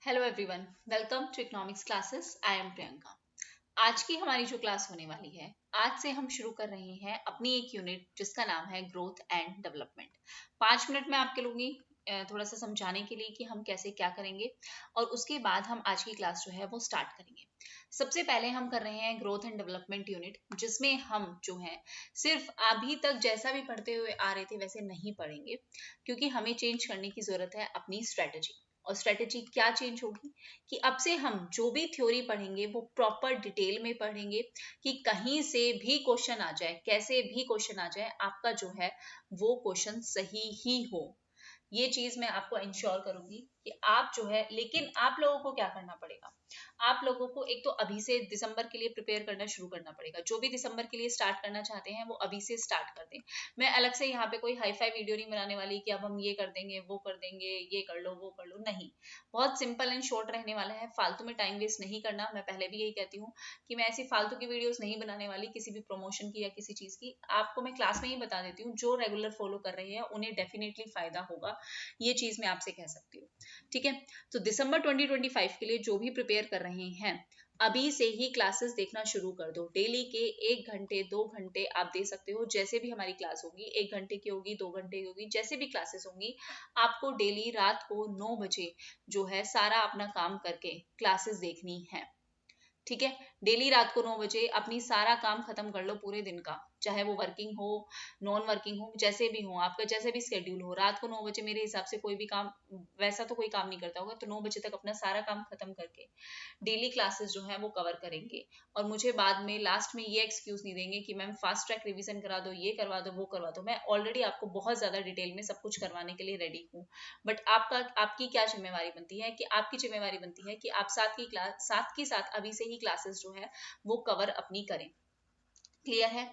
Hello everyone, welcome to economics classes. I am Priyanka. आज की हमारी जो क्लास होने वाली है, आज से हम शुरू कर रहे हैं अपनी एक यूनिट जिसका नाम है ग्रोथ एंड डेवलपमेंट। 5 मिनट में आपके लूंगी थोड़ा सा समझाने के लिए कि हम कैसे क्या करेंगे, और उसके बाद हम आज की क्लास जो है वो स्टार्ट करेंगे। सबसे पहले हम कर रहे हैं ग्रोथ एंड डेवलपमेंट यूनिट, जिसमें हम जो है सिर्फ अभी तक जैसा भी पढ़ते हुए आ रहे थे वैसे नहीं पढ़ेंगे, क्योंकि हमें चेंज करने की जरूरत है अपनी स्ट्रेटेजी। और स्ट्रेटेजी क्या चेंज होगी कि अब से हम जो भी थ्योरी पढ़ेंगे वो प्रॉपर डिटेल में पढ़ेंगे, कि कहीं से भी क्वेश्चन आ जाए, कैसे भी क्वेश्चन आ जाए, आपका जो है वो क्वेश्चन सही ही हो। ये चीज मैं आपको इंश्योर करूंगी कि आप जो है, लेकिन आप लोगों को क्या करना पड़ेगा, आप लोगों को एक तो अभी से दिसंबर के लिए प्रिपेयर करना शुरू करना पड़ेगा। जो भी दिसंबर के लिए स्टार्ट करना चाहते हैं वो अभी से स्टार्ट कर दें। मैं अलग से यहाँ पे कोई हाई फाई वीडियो नहीं बनाने वाली कि अब हम ये कर देंगे, वो कर देंगे, ये कर लो, वो कर लो, नहीं। बहुत सिंपल एंड शॉर्ट रहने वाला है। फालतू में टाइम वेस्ट नहीं करना। मैं पहले भी यही कहती हूँ कि मैं ऐसी फालतू की वीडियोस नहीं बनाने वाली किसी भी प्रमोशन की या किसी चीज की। आपको मैं क्लास में ही बता देती हूँ, जो रेगुलर फॉलो कर रहे हैं उन्हें डेफिनेटली फायदा होगा, ये चीज मैं आपसे कह सकती हूँ। ठीक है, तो दिसंबर 2025 के लिए जो भी प्रिपेयर कर रहे हैं, अभी से ही क्लासेस देखना शुरू कर दो। डेली के 1 घंटे 2 घंटे आप दे सकते हो, जैसे भी हमारी क्लास होगी, 1 घंटे की होगी, 2 घंटे की होगी, जैसे भी क्लासेस होंगी, आपको डेली रात को 9 बजे जो है सारा अपना काम करके क्लासेस देखनी है। ठीक है, डेली रात को 9 बजे अपनी सारा काम खत्म कर लो पूरे दिन का, चाहे वो वर्किंग हो, नॉन वर्किंग हो, जैसे भी हो, आपका जैसे भी स्केड्यूल हो, रात को 9 बजे मेरे हिसाब से कोई भी काम, वैसा तो कोई काम नहीं करता होगा, तो 9 बजे तक अपना सारा काम खत्म करके डेली क्लासेस जो है वो कवर करेंगे। और मुझे बाद में लास्ट में ये एक्सक्यूज नहीं देंगे कि मैम फास्ट ट्रैक रिवीजन करा दो, ये करवा दो, वो करवा दो। मैं ऑलरेडी आपको बहुत ज्यादा डिटेल में सब कुछ करवाने के लिए रेडी हूँ, बट आपकी क्या जिम्मेवारी बनती है कि आपकी जिम्मेवारी बनती है कि आप साथ के साथ अभी से ही क्लासेस जो है वो कवर अपनी करें। क्लियर है?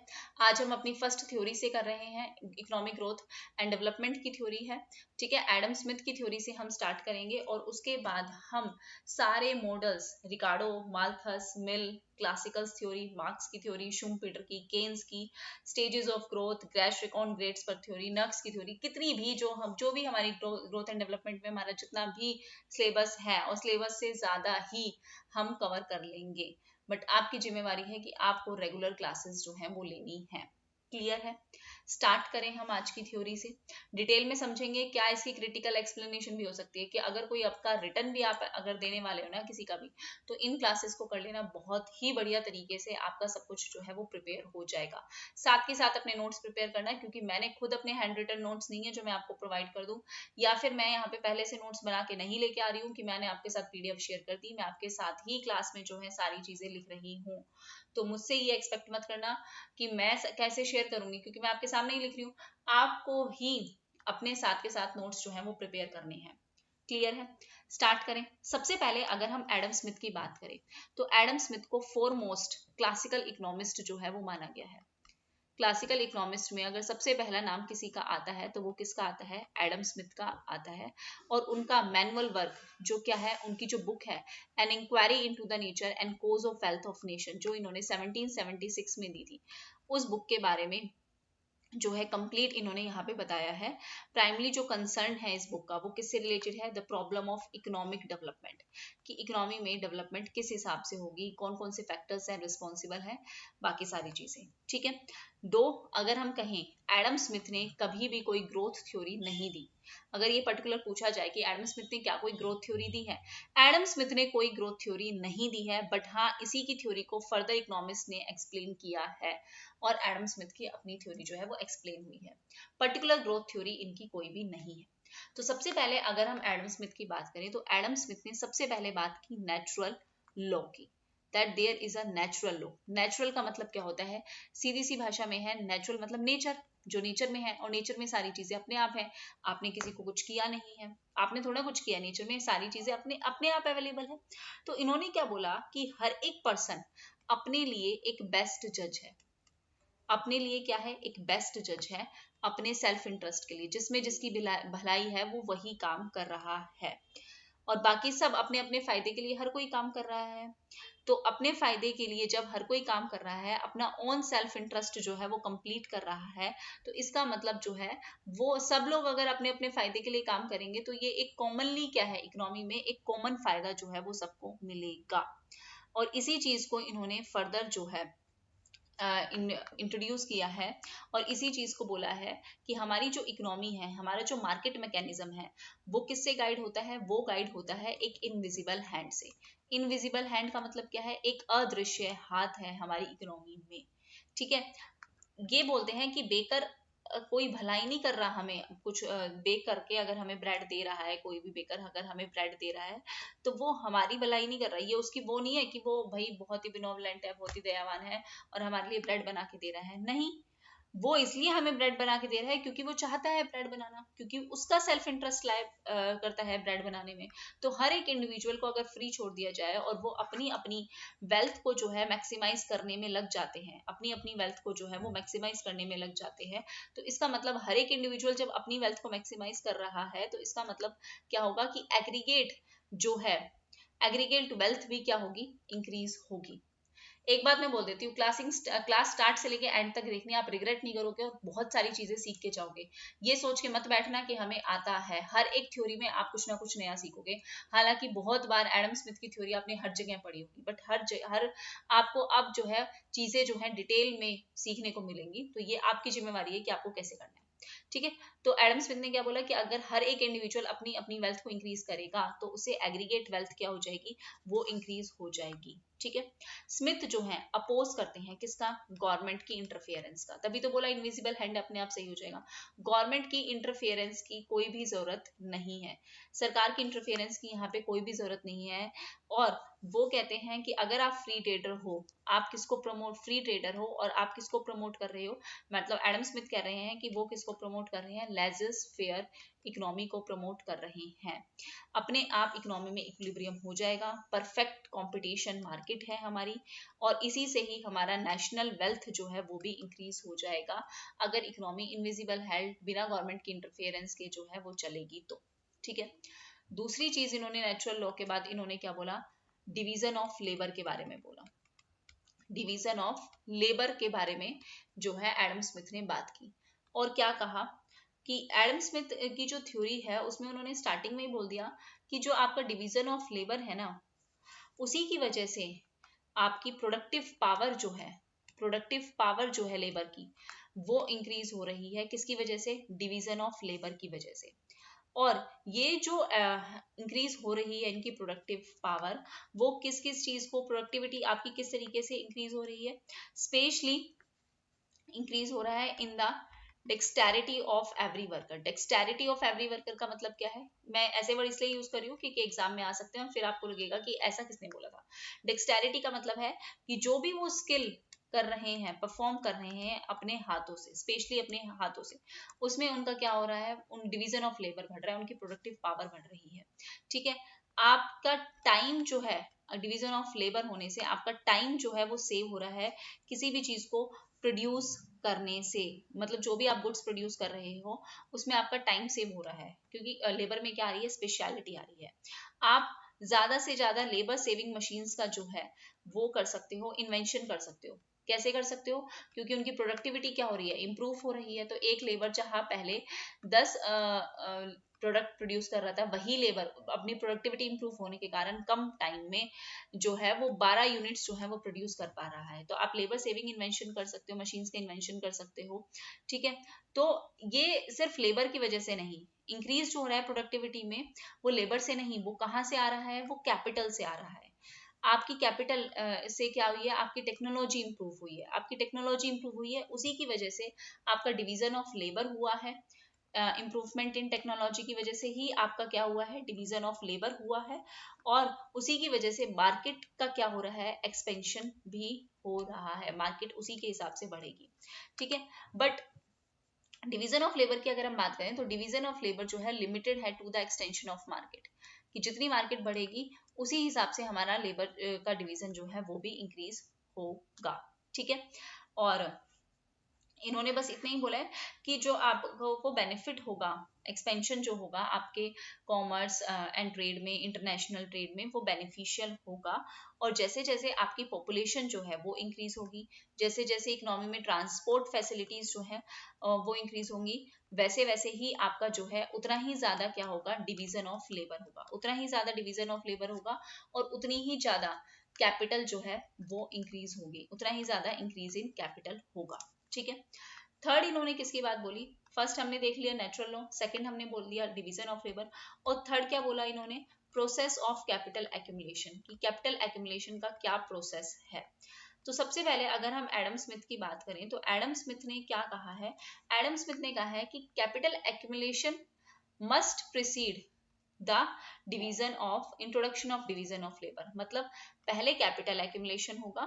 आज हम अपनी फर्स्ट थ्योरी से कर रहे हैं, इकोनॉमिक ग्रोथ एंड डेवलपमेंट की थ्योरी है। ठीक है, एडम स्मिथ की थ्योरी से हम स्टार्ट करेंगे, और उसके बाद हम सारे मॉडल्स, रिकार्डो, माल्थस, मिल, क्लासिकल थ्योरी, मार्क्स की थ्योरी, शुम्पीटर की, केन्स की, स्टेजेस ऑफ ग्रोथ, ग्रेशरिकॉन ग्रेड्स पर थ्योरी, नक्स की थ्योरी, कितनी भी जो भी हमारी ग्रोथ एंड डेवलपमेंट में हमारा जितना भी सिलेबस है, और सिलेबस से ज्यादा ही हम कवर कर लेंगे। बट आपकी जिम्मेवारी है कि आपको रेगुलर क्लासेस जो है वो लेनी है। क्लियर है? स्टार्ट करें हम आज की थ्योरी से। डिटेल में समझेंगे क्या इसकी क्रिटिकल एक्सप्लेनेशन भी हो सकती है, कि अगर कोई आपका रिटर्न भी आप अगर देने वाले हो ना किसी का भी, तो इन क्लासेस को कर लेना, बहुत ही बढ़िया तरीके से आपका सब कुछ जो है वो प्रिपेयर हो जाएगा। साथ के साथ अपने नोट्स प्रिपेयर करना है, क्योंकि मैंने खुद अपने हैंड रिटन नोट्स नहीं है जो मैं आपको प्रोवाइड कर दूं, या फिर मैं यहाँ पे पहले से नोट्स बना के नहीं लेके आ रही हूँ कि मैंने आपके साथ पीडीएफ शेयर कर दी। मैं आपके साथ ही क्लास में जो है सारी चीजें लिख रही हूँ। तो मुझसे ये एक्सपेक्ट मत करना कि मैं कैसे शेयर करूंगी, क्योंकि मैं आपके सामने ही लिख रही हूँ। आपको ही अपने साथ के साथ नोट्स जो है वो प्रिपेयर करने हैं। क्लियर है? स्टार्ट करें। सबसे पहले अगर हम एडम स्मिथ की बात करें, तो एडम स्मिथ को फोरमोस्ट क्लासिकल इकोनॉमिस्ट जो है वो माना गया है। क्लासिकल इकोनॉमिस्ट में अगर सबसे पहला नाम किसी का आता है तो वो किसका आता है? एडम स्मिथ का आता है। और उनका मैनुअल वर्क जो क्या है, उनकी जो बुक है, an inquiry into the nature and cause of wealth of nation, जो इन्होंने 1776 में दी थी, उस बुक के बारे में जो है कंप्लीट इन्होंने यहाँ पे बताया है। प्राइमरी जो कंसर्न है इस बुक का, वो किससे रिलेटेड है? The problem of economic development, कि इकोनॉमी में डेवलपमेंट किस हिसाब से होगी, कौन कौन से फैक्टर्स हैं रिस्पॉन्सिबल है, बाकी सारी चीजें। ठीक है, दो, अगर हम कहें, एडम स्मिथ ने कभी भी कोई ग्रोथ थ्योरी नहीं दी। अगर ये पर्टिकुलर पूछा जाए कि एडम स्मिथ ने क्या कोई ग्रोथ थ्योरी दी है, एडम स्मिथ ने कोई ग्रोथ थ्योरी नहीं दी है, बट हाँ इसी की थ्योरी को फर्दर इकोनॉमिस्ट ने एक्सप्लेन किया है, और एडम स्मिथ की अपनी थ्योरी जो है वो एक्सप्लेन हुई है। पर्टिकुलर ग्रोथ थ्योरी इनकी कोई भी नहीं है। तो सबसे पहले अगर हम एडम स्मिथ की बात करें, तो एडम स्मिथ ने सबसे पहले बात की नेचुरल लॉ की, that there is a natural law. Natural का मतलब क्या होता है? सीधी सी भाषा में है, नेचुरल मतलब नेचर, जो नेचर में है, और नेचर में सारी चीजें अपने आप है। आपने किसी को कुछ किया नहीं है, आपने थोड़ा कुछ किया, नेचर में सारी चीजें अपने अपने आप अवेलेबल है। तो इन्होंने क्या बोला कि हर एक पर्सन अपने लिए एक बेस्ट जज है। अपने लिए क्या है? एक बेस्ट जज है अपने सेल्फ इंटरेस्ट के लिए, जिसमें जिसकी भलाई है वो वही काम कर रहा है। और बाकी सब अपने अपने फायदे के लिए हर कोई काम कर रहा है। तो अपने फायदे के लिए जब हर कोई काम कर रहा है, अपना ओन सेल्फ इंटरेस्ट जो है वो कंप्लीट कर रहा है, तो इसका मतलब जो है वो सब लोग अगर अपने अपने फायदे के लिए काम करेंगे तो ये एक कॉमनली क्या है, इकोनॉमी में एक कॉमन फायदा जो है वो सबको मिलेगा। और इसी चीज को इन्होंने फर्दर जो है इंट्रोड्यूस किया है और इसी चीज को बोला है कि हमारी जो इकोनॉमी है, हमारा जो मार्केट मैकेनिज्म है, वो किससे गाइड होता है? वो गाइड होता है एक इनविजिबल हैंड से। इनविजिबल हैंड का मतलब क्या है? एक अदृश्य हाथ है हमारी इकोनॉमी में। ठीक है, ये बोलते हैं कि बेकर कोई भलाई नहीं कर रहा हमें, कुछ बेक करके अगर हमें ब्रेड दे रहा है, कोई भी बेकर अगर हमें ब्रेड दे रहा है तो वो हमारी भलाई नहीं कर रहा है। ये उसकी वो नहीं है कि वो भाई बहुत ही बिनोवलेंट है, बहुत ही दयावान है और हमारे लिए ब्रेड बना के दे रहा है। नहीं, वो इसलिए हमें ब्रेड बना के दे रहा है क्योंकि वो चाहता है ब्रेड बनाना, क्योंकि उसका सेल्फ इंटरेस्ट लाइव करता है ब्रेड बनाने में। तो हर एक इंडिविजुअल को अगर फ्री छोड़ दिया जाए और वो अपनी अपनी वेल्थ को जो है मैक्सिमाइज करने में लग जाते हैं, अपनी अपनी वेल्थ को जो है वो मैक्सिमाइज करने में लग जाते हैं, तो इसका मतलब हर एक इंडिविजुअल जब अपनी वेल्थ को मैक्सिमाइज कर रहा है तो इसका मतलब क्या होगा कि एग्रीगेट जो है, एग्रीगेट वेल्थ भी क्या होगी? इंक्रीज होगी। एक बात मैं बोल देती हूँ, क्लास स्टार्ट से लेके एंड तक देखनी, आप रिग्रेट नहीं करोगे और बहुत सारी चीजें सीख के जाओगे। ये सोच के मत बैठना कि हमें आता है, हर एक थ्योरी में आप कुछ ना कुछ नया सीखोगे। हालांकि बहुत बार एडम स्मिथ की थ्योरी आपने हर जगह पढ़ी होगी, बट हर आपको अब जो है चीजें जो है डिटेल में सीखने को मिलेंगी, तो ये आपकी जिम्मेवारी है कि आपको कैसे करना है। ठीक है, तो एडम स्मिथ ने क्या बोला कि अगर हर एक इंडिविजुअल अपनी अपनी वेल्थ को इंक्रीज करेगा तो उससे एग्रीगेट वेल्थ क्या हो जाएगी? वो इंक्रीज हो जाएगी। ठीक है, स्मिथ जो है अपोज करते हैं किसका? गवर्नमेंट की इंटरफेरेंस का। तभी तो बोला इनविजिबल हैंड अपने आप सही हो जाएगा। गवर्नमेंट की इंटरफेरेंस की कोई भी जरूरत नहीं है, सरकार की इंटरफेरेंस की यहाँ पे कोई भी जरूरत नहीं है। और वो कहते हैं कि अगर आप फ्री ट्रेडर हो, आप किसको प्रमोट, फ्री ट्रेडर हो और आप किसको प्रमोट कर रहे हो? मतलब एडम स्मिथ कह रहे हैं कि वो किसको प्रमोट कर रहे हैं? लेजर्स फेयर इकोनॉमी को प्रमोट कर रहे हैं। अपने आप इकोनॉमी में इक्विलिब्रियम हो जाएगा, परफेक्ट कंपटीशन मार्केट है हमारी, और इसी से ही हमारा नेशनल वेल्थ जो है वो भी इंक्रीज हो जाएगा अगर इकोनॉमी इनविजिबल हेल्ड बिना गवर्नमेंट की इंटरफेरेंस के जो है वो चलेगी तो। ठीक है, दूसरी चीज इन्होंने नेचुरल लॉ के बाद इन्होंने क्या बोला? डिवीजन ऑफ लेबर के बारे में बोला। डिवीजन ऑफ लेबर के बारे में जो है एडम स्मिथ ने बात की। और क्या कहा कि एडम स्मिथ की जो थ्योरी है उसमें उन्होंने स्टार्टिंग में ही बोल दिया कि जो आपका डिवीजन ऑफ लेबर है ना, उसी की वजह से आपकी प्रोडक्टिव पावर जो है लेबर की, वो इंक्रीज हो रही है। किसकी वजह से? डिवीजन ऑफ लेबर की वजह से। और ये जो इंक्रीज हो रही है इनकी प्रोडक्टिव पावर, वो किस किस चीज को, प्रोडक्टिविटी आपकी किस तरीके से इंक्रीज हो रही है? स्पेशली इंक्रीज हो रहा है in the dexterity of every worker. Dexterity of every worker का मतलब क्या है? मैं ऐसे वर्ड इसलिए यूज कर रही हूँ क्योंकि एग्जाम में आ सकते हैं और फिर आपको लगेगा कि ऐसा किसने बोला था। डेक्सटेरिटी का मतलब है कि जो भी वो स्किल कर रहे हैं, परफॉर्म कर रहे हैं अपने हाथों से, स्पेशली अपने हाथों से, उसमें उनका क्या हो रहा है? उन डिवीजन ऑफ लेबर बढ़ रहा है, उनकी प्रोडक्टिव पावर बढ़ रही है। ठीक है, आपका टाइम जो है, डिवीजन ऑफ लेबर होने से आपका टाइम जो है वो सेव हो रहा है किसी भी चीज को प्रोड्यूस करने से। मतलब जो भी आप गुड्स प्रोड्यूस कर रहे हो उसमें आपका टाइम सेव हो रहा है, क्योंकि लेबर में क्या आ रही है? स्पेशलिटी आ रही है। आप ज्यादा से ज्यादा लेबर सेविंग मशीन्स का जो है वो कर सकते हो, इन्वेंशन कर सकते हो। कैसे कर सकते हो? क्योंकि उनकी प्रोडक्टिविटी क्या हो रही है? इंप्रूव हो रही है। तो एक लेबर जहां पहले 10 प्रोडक्ट प्रोड्यूस कर रहा था, वही लेबर अपनी प्रोडक्टिविटी इंप्रूव होने के कारण कम टाइम में जो है वो 12 यूनिट्स जो है वो प्रोड्यूस कर पा रहा है। तो आप लेबर सेविंग इन्वेंशन कर सकते हो, मशीन्स के इन्वेंशन कर सकते हो। ठीक है, तो ये सिर्फ लेबर की वजह से नहीं, इंक्रीज जो हो रहा है प्रोडक्टिविटी में, वो लेबर से नहीं, वो कहाँ से आ रहा है? वो कैपिटल से आ रहा है। आपकी कैपिटल से क्या हुई है? आपकी टेक्नोलॉजी इंप्रूव हुई है। आपकी टेक्नोलॉजी इंप्रूव हुई है, उसी की वजह से आपका डिवीजन ऑफ लेबर हुआ है। इम्प्रूवमेंट इन टेक्नोलॉजी की वजह से ही आपका क्या हुआ है? डिवीजन ऑफ लेबर हुआ है। और उसी की वजह से मार्केट का क्या हो रहा है? एक्सपेंशन भी हो रहा है, मार्केट उसी के हिसाब से बढ़ेगी। ठीक है, बट डिवीजन ऑफ लेबर की अगर हम बात करें तो डिवीजन ऑफ लेबर जो है लिमिटेड है to the extension of market, कि जितनी मार्केट बढ़ेगी उसी हिसाब से हमारा लेबर का डिवीजन जो है वो भी इंक्रीज होगा। ठीक है, और इन्होंने बस इतना ही बोला है कि जो आपको बेनिफिट होगा, एक्सपेंशन जो होगा आपके कॉमर्स एंड ट्रेड में, इंटरनेशनल ट्रेड में, वो बेनिफिशियल होगा। और जैसे जैसे आपकी पॉपुलेशन जो है वो इंक्रीज होगी, जैसे जैसे इकोनॉमी में ट्रांसपोर्ट फैसिलिटीज जो है वो इंक्रीज होंगी, वैसे वैसे ही आपका जो है उतना ही ज्यादा क्या होगा, डिवीजन ऑफ लेबर होगा, उतना ही ज्यादा डिवीजन ऑफ लेबर होगा, और उतनी ही ज्यादा कैपिटल जो है वो इंक्रीज होगी, उतना ही ज्यादा इंक्रीज इन कैपिटल होगा। ठीक है। थर्ड इन्होंने किसकी बात बोली, फर्स्ट हमने देख लिया नेचुरल लॉ, सेकंड हमने बोल दिया डिवीजन ऑफ लेबर, और थर्ड क्या बोला इन्होंने, प्रोसेस ऑफ कैपिटल एक्यूमुलेशन, कि कैपिटल एक्यूमुलेशन का क्या प्रोसेस है। तो सबसे पहले अगर हम एडम स्मिथ की बात करें तो एडम स्मिथ ने क्या कहा है, एडम स्मिथ ने कहा है कि capital accumulation must precede the division of introduction of division of labour, मतलब पहले कैपिटल एक्यूमुलेशन होगा,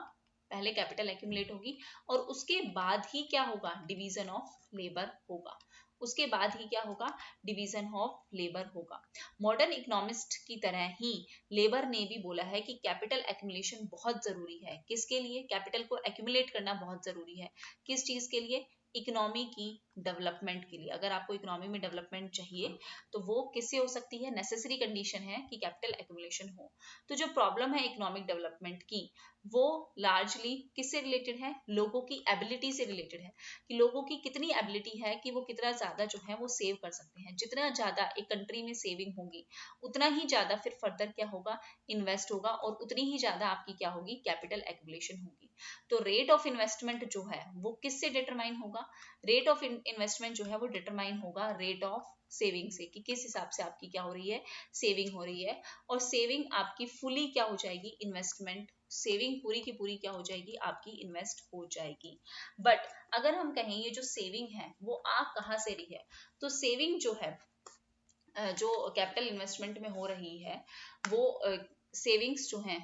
पहले कैपिटल एक्यूमुलेट होगी, और उसके बाद ही क्या होगा, डिवीजन ऑफ लेबर होगा, उसके बाद ही क्या होगा, डिवीजन ऑफ लेबर होगा। मॉडर्न इकोनॉमिस्ट की तरह ही लेबर ने भी बोला है कि कैपिटल एक्यूमुलेशन बहुत जरूरी है, किसके लिए, कैपिटल को एक्यूमुलेट करना बहुत जरूरी है, किस चीज के लिए, इकोनॉमी की डेवलपमेंट के लिए। अगर आपको इकोनॉमी में डेवलपमेंट चाहिए तो वो किससे हो सकती है, नेसेसरी कंडीशन है कि कैपिटल एक्यूमुलेशन हो। तो जो प्रॉब्लम है इकोनॉमिक डेवलपमेंट की, वो लार्जली किससे रिलेटेड है, लोगों की एबिलिटी से रिलेटेड है, कि लोगों की कितनी एबिलिटी है कि वो कितना ज्यादा जो है वो सेव कर सकते हैं। जितना ज्यादा एक कंट्री में सेविंग होगी उतना ही ज्यादा फिर फर्दर क्या होगा, इन्वेस्ट होगा, और उतनी ही ज्यादा आपकी क्या होगी, कैपिटल एक्यूमुलेशन होगी। तो रेट ऑफ इन्वेस्टमेंट जो है वो किससे डिटरमाइन होगा, रेट ऑफ इन्वेस्टमेंट जो है वो डिटरमाइन होगा रेट ऑफ सेविंग से, कि किस हिसाब से आपकी क्या हो रही है, सेविंग हो रही है, और सेविंग आपकी फुली क्या हो जाएगी, इन्वेस्टमेंट, सेविंग पूरी की पूरी क्या हो जाएगी, आपकी इन्वेस्ट हो जाएगी। बट अगर हम कहें ये जो सेविंग है वो आ कहाँ से रही है, तो सेविंग जो है जो कैपिटल इन्वेस्टमेंट में हो रही है वो सेविंग्स जो है,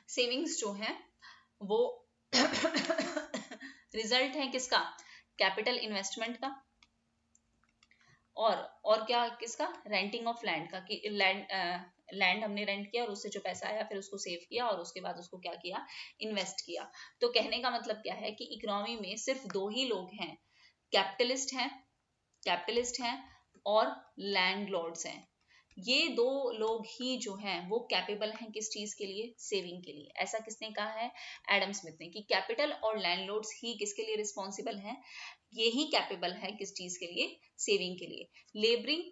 सेविंग्स जो है वो रिजल्ट है किसका, कैपिटल इन्वेस्टमेंट का, और क्या किसका, रेंटिंग ऑफ लैंड का, कि लैंड हमने रेंट किया और उससे जो पैसा आया फिर उसको सेव किया और उसके बाद उसको क्या किया, इन्वेस्ट किया। तो कहने का मतलब क्या है कि इकोनॉमी में सिर्फ दो ही लोग हैं, कैपिटलिस्ट हैं, कैपिटलिस्ट हैं और लैंडलॉर्ड्स हैं। ये दो लोग ही जो हैं वो कैपेबल हैं किस चीज के लिए, सेविंग के लिए। ऐसा किसने कहा है, एडम स्मिथ ने, कि कैपिटल और लैंडलॉर्ड्स ही किसके लिए रिस्पॉन्सिबल हैं, ये ही कैपेबल है किस चीज के लिए, सेविंग के लिए। लेबरिंग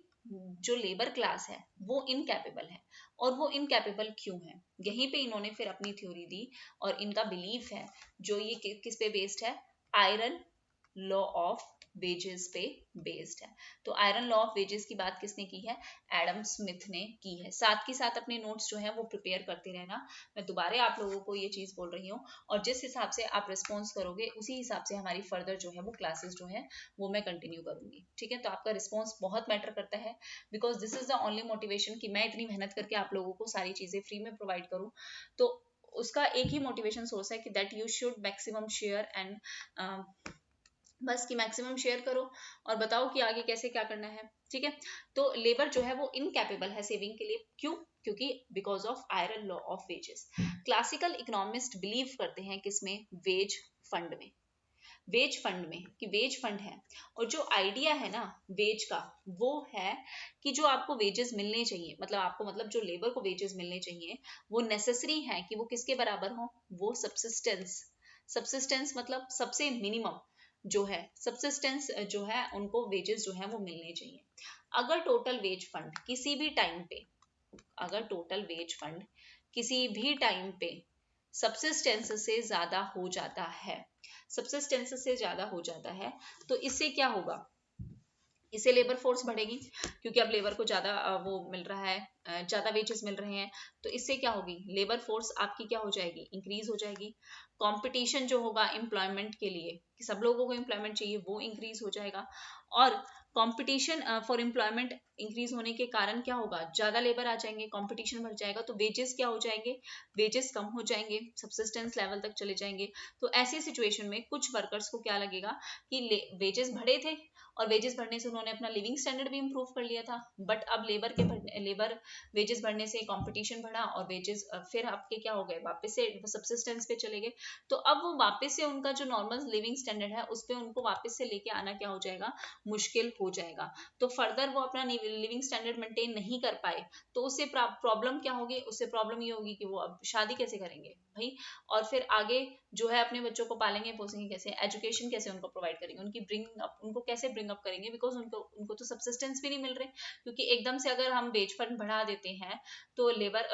जो लेबर क्लास है वो इनकैपेबल है, और वो इनकैपेबल क्यों है, यहीं पे इन्होंने फिर अपनी थ्योरी दी, और इनका बिलीफ है जो ये किस पे बेस्ड है, आयरन लॉ ऑफ वेजेस पे बेस्ड है। तो आयरन लॉ ऑफ वेजेस की बात किसने की है, एडम स्मिथ ने की है। साथ ही साथ अपने नोट्स जो है वो प्रिपेयर करते रहना, मैं दोबारा आप लोगों को ये चीज बोल रही हूँ, और जिस हिसाब से आप रिस्पॉन्स करोगे उसी हिसाब से हमारी फर्दर जो है वो क्लासेस जो है वो मैं कंटिन्यू करूंगी। ठीक है, तो आपका रिस्पॉन्स बहुत मैटर करता है, because this is the only motivation कि मैं इतनी मेहनत करके आप लोगों को सारी चीजें फ्री में प्रोवाइड करूँ। तो उसका एक ही मोटिवेशन सोर्स है कि that you should maximum share and बस कि मैक्सिमम शेयर करो और बताओ कि आगे कैसे क्या करना है। ठीक है, तो लेबर जो है वो इनकैपेबल है सेविंग के लिए, क्यों, क्योंकि because of iron law of wages. Classical economist believe करते हैं किसमें, वेज फंड में, वेज फंड में, कि वेज फंड है, और जो आइडिया है ना वेज का वो है कि जो आपको वेजेस मिलने चाहिए, मतलब आपको, मतलब जो लेबर को वेजेस मिलने चाहिए वो नेसेसरी है कि वो किसके बराबर हो, वो सब्सिस्टेंस, सब्सिस्टेंस मतलब सबसे मिनिमम जो है, सब्सिस्टेंस जो है उनको वेजेस जो है वो मिलने चाहिए। अगर टोटल वेज फंड किसी भी टाइम पे, अगर टोटल वेज फंड किसी भी टाइम पे सब्सिस्टेंस से ज्यादा हो जाता है, सब्सिस्टेंस से ज्यादा हो जाता है, तो इससे क्या होगा, इससे लेबर फोर्स बढ़ेगी, क्योंकि अब लेबर को ज्यादा वो मिल रहा है, ज्यादा वेजेस मिल रहे हैं, तो इससे क्या होगी, लेबर फोर्स आपकी क्या हो जाएगी, इंक्रीज हो जाएगी। कंपटीशन जो होगा एम्प्लॉयमेंट के लिए, कि सब लोगों को एम्प्लॉयमेंट चाहिए, वो इंक्रीज हो जाएगा, और कंपटीशन फॉर एम्प्लॉयमेंट इंक्रीज होने के कारण क्या होगा, ज्यादा लेबर आ जाएंगे, कंपटीशन बढ़ जाएगा, तो वेजेस क्या हो जाएंगे, वेजेस कम हो जाएंगे, सब्सिस्टेंस लेवल तक चले जाएंगे। तो ऐसी सिचुएशन में कुछ वर्कर्स को क्या लगेगा कि वेजेस बढ़े थे और वेजेस बढ़ने से उन्होंने अपना लिविंग स्टैंडर्ड भी इंप्रूव कर लिया था। बट अब लेबर वेजेस बढ़ने से कंपटीशन बढ़ा और वेजेस फिर आपके क्या हो गए, वापस से सब्सिस्टेंस पे चले गए। तो अब वो वापस से उनका जो नॉर्मल लिविंग स्टैंडर्ड है उस पर उनको वापस से लेके आना क्या हो जाएगा, मुश्किल हो जाएगा। तो फर्दर वो अपना लिविंग स्टैंडर्ड मेंटेन नहीं कर पाए तो उससे प्रॉब्लम क्या होगी, उससे प्रॉब्लम ये होगी कि वो अब शादी कैसे करेंगे भाई, और फिर आगे जो है अपने बच्चों को पालेंगे पोसेंगे कैसे, एजुकेशन कैसे उनको प्रोवाइड करेंगे, उनको कैसे ब्रिंग अप करेंगे, बिकॉज उनको तो सब्सिस्टेंस भी नहीं मिल रहे। क्योंकि एकदम से अगर हम वेज फंड बढ़ा देते हैं तो लेबर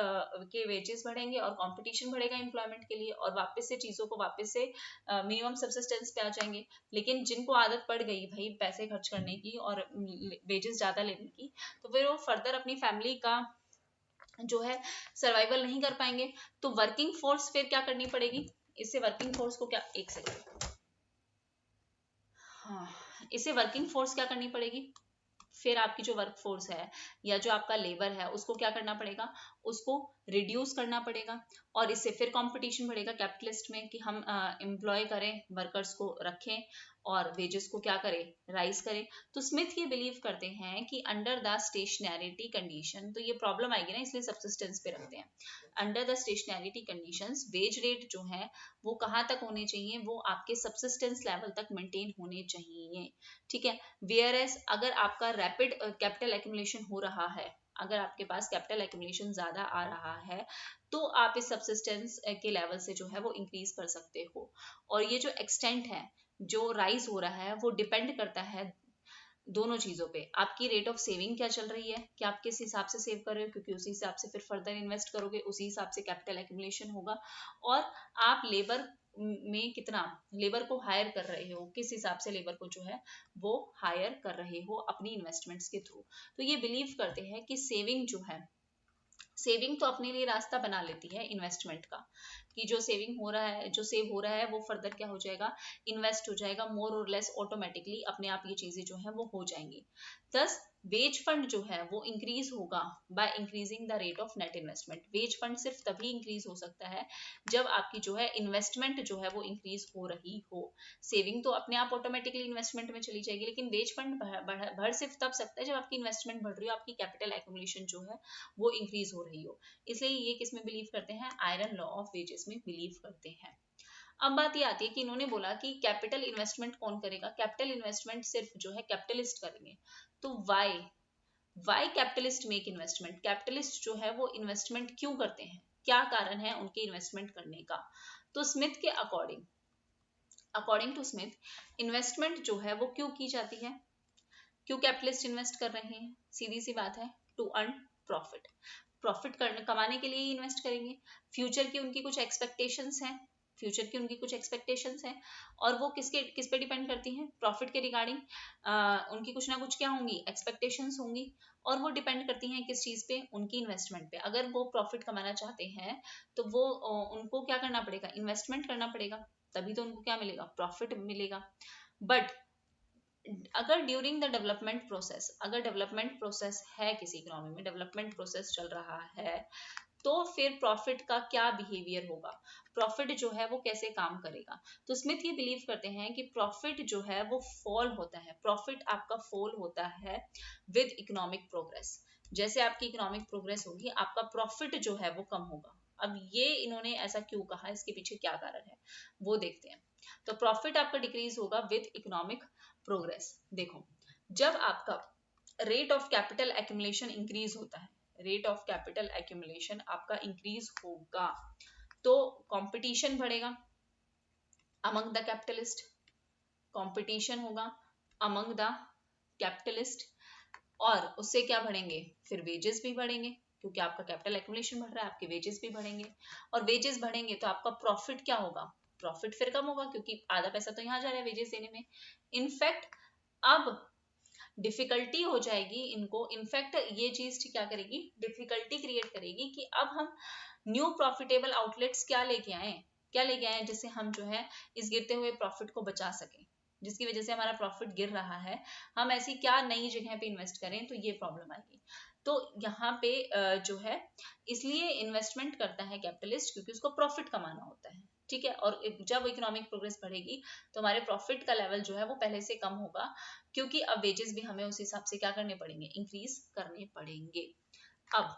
के वेजेस बढ़ेंगे और कंपटीशन बढ़ेगा एम्प्लॉयमेंट के लिए, और वापस से चीजों को वापस से मिनिमम सब्सिस्टेंस पे आ जाएंगे। लेकिन जिनको आदत पड़ गई भाई पैसे खर्च करने की और वेजेस ज्यादा लेने की, तो फिर वो फर्दर अपनी फैमिली का जो है सर्वाइवल नहीं कर पाएंगे। तो वर्किंग फोर्स फिर क्या करनी पड़ेगी, इससे वर्किंग फोर्स को क्या, एक सेकंड, हाँ, इसे वर्किंग फोर्स क्या करनी पड़ेगी, फिर आपकी जो वर्क फोर्स है या जो आपका लेबर है उसको क्या करना पड़ेगा, उसको रिड्यूस करना पड़ेगा। और इससे फिर कंपटीशन बढ़ेगा कैपिटलिस्ट में कि हम एम्प्लॉय करें, वर्कर्स को रखें और वेजेस को क्या करें, राइज करें। तो स्मिथ ये बिलीव करते हैं कि अंडर द स्टेशनैरिटी कंडीशन, तो ये प्रॉब्लम आएगी ना इसलिए सब्सिस्टेंस पे रखते हैं, under the stationarity conditions wage rate जो है वो कहाँ तक होने चाहिए, वो आपके सब्सिस्टेंस लेवल तक मेंटेन होने चाहिए। ठीक है, वेयर एज अगर आपका रैपिड कैपिटल एक्यूमुलेशन हो रहा है, अगर आपके पास कैपिटल एक्यूमुलेशन ज्यादा आ रहा है तो आप इस सब्सिस्टेंस के लेवल से जो है वो इंक्रीज कर सकते हो। और ये जो एक्सटेंट है जो राइज हो रहा है वो डिपेंड करता है दोनों चीजों पे, आपकी रेट ऑफ सेविंग क्या चल रही है कि आप किस हिसाब से सेव कर रहे हो, क्योंकि उसी हिसाब से फिर फर्दर इन्वेस्ट करोगे, उसी हिसाब से कैपिटल एक्यूमुलेशन होगा। और आप लेबर में कितना लेबर को हायर कर रहे हो, किस हिसाब से लेबर को जो है वो हायर कर रहे हो अपनी इन्वेस्टमेंट्स के थ्रू। तो ये बिलीव करते हैं कि सेविंग जो है, सेविंग तो अपने लिए रास्ता बना लेती है इन्वेस्टमेंट का, कि जो सेविंग हो रहा है, जो सेव हो रहा है वो फर्दर क्या हो जाएगा, इन्वेस्ट हो जाएगा, मोर और लेस ऑटोमेटिकली अपने आप ये चीजें जो है वो हो जाएंगी। दस वेज फंड जो है वो इंक्रीज होगा by increasing the rate of net investment. Wage fund सिर्फ तभी इंक्रीज हो सकता है जब आपकी जो है इन्वेस्टमेंट जो है वो इंक्रीज हो रही हो। सेविंग तो अपने आप ऑटोमेटिकली इन्वेस्टमेंट में चली जाएगी, लेकिन वेज फंड बढ़ सिर्फ तब सकता है जब आपकी इन्वेस्टमेंट बढ़ रही हो, आपकी कैपिटल एक्यूमुलेशन जो है वो इंक्रीज हो रही हो। इसलिए ये किस में बिलीव करते हैं, आयरन लॉ ऑफ वेजेस में बिलीव करते हैं। अब बात ये आती है कि इन्होंने बोला कि कैपिटल इन्वेस्टमेंट कौन करेगा, कैपिटल इन्वेस्टमेंट सिर्फ जो है कैपिटलिस्ट करेंगे। तो why capitalist make investment, capitalist जो है वो इन्वेस्टमेंट क्यों करते हैं, क्या कारण है उनके इन्वेस्टमेंट करने का। तो स्मिथ के अकॉर्डिंग टू स्मिथ इन्वेस्टमेंट जो है वो क्यों की जाती है, क्यों कैपिटलिस्ट इन्वेस्ट कर रहे हैं, सीधी सी बात है, टू अर्न प्रॉफिट। प्रॉफिट करने कमाने के लिए ही इन्वेस्ट करेंगे। फ्यूचर की उनकी कुछ एक्सपेक्टेशंस हैं, और वो किस पे डिपेंड करती हैं, प्रॉफिट के रिगार्डिंग उनकी कुछ ना कुछ क्या होंगी, एक्सपेक्टेशंस होंगी। और वो डिपेंड करती हैं किस चीज पे, उनकी इन्वेस्टमेंट पे। अगर वो प्रॉफिट कमाना चाहते हैं तो वो उनको क्या करना पड़ेगा, इन्वेस्टमेंट करना पड़ेगा, तभी तो उनको क्या मिलेगा, प्रॉफिट मिलेगा। बट अगर ड्यूरिंग द डेवलपमेंट प्रोसेस, अगर डेवलपमेंट प्रोसेस है किसी इकोनॉमी में, डेवलपमेंट प्रोसेस चल रहा है, तो फिर प्रॉफिट का क्या बिहेवियर होगा, प्रॉफिट जो है वो कैसे काम करेगा। तो स्मिथ ये बिलीव करते हैं कि प्रॉफिट जो है वो फॉल होता है, प्रॉफिट आपका फॉल होता है विद इकोनॉमिक प्रोग्रेस। जैसे आपकी इकोनॉमिक प्रोग्रेस होगी आपका प्रॉफिट जो है वो कम होगा। अब ये इन्होंने ऐसा क्यों कहा, इसके पीछे क्या कारण है वो देखते हैं। तो प्रॉफिट आपका डिक्रीज होगा विद इकोनॉमिक प्रोग्रेस। देखो, जब आपका rate of capital accumulation increase होता है, रेट ऑफ कैपिटल एक्यूमुलेशन आपका इंक्रीज होगा तो कंपटीशन बढ़ेगा अमंग द कैपिटलिस्ट, कंपटीशन होगा अमंग द कैपिटलिस्ट, और उससे क्या बढ़ेंगे, फिर वेजेस भी बढ़ेंगे, क्योंकि आपका कैपिटल एक्यूमुलेशन बढ़ रहा है, आपके वेजेस भी बढ़ेंगे, और वेजेस बढ़ेंगे तो आपका प्रॉफिट क्या होगा, प्रॉफिट फिर कम होगा, क्योंकि आधा पैसा तो यहाँ जा रहा है वेजेस देने में। इनफैक्ट अब डिफिकल्टी हो जाएगी इनको, इनफैक्ट ये चीज क्या करेगी, डिफिकल्टी क्रिएट करेगी कि अब हम न्यू प्रॉफिटेबल आउटलेट्स क्या लेके आए जिससे हम जो है इस गिरते हुए प्रॉफिट को बचा सकें, जिसकी वजह से हमारा प्रॉफिट गिर रहा है, हम ऐसी क्या नई जगह पे इन्वेस्ट करें, तो ये प्रॉब्लम आएगी। तो यहाँ पे जो है इसलिए इन्वेस्टमेंट करता है कैपिटलिस्ट, क्योंकि उसको प्रॉफिट कमाना होता है। ठीक है। और जब इकोनॉमिक प्रोग्रेस बढ़ेगी तो हमारे प्रॉफिट का लेवल जो है वो पहले से कम होगा, क्योंकि अब वेजेस भी हमें उस हिसाब से क्या करने पड़ेंगे, इंक्रीज करने पड़ेंगे। अब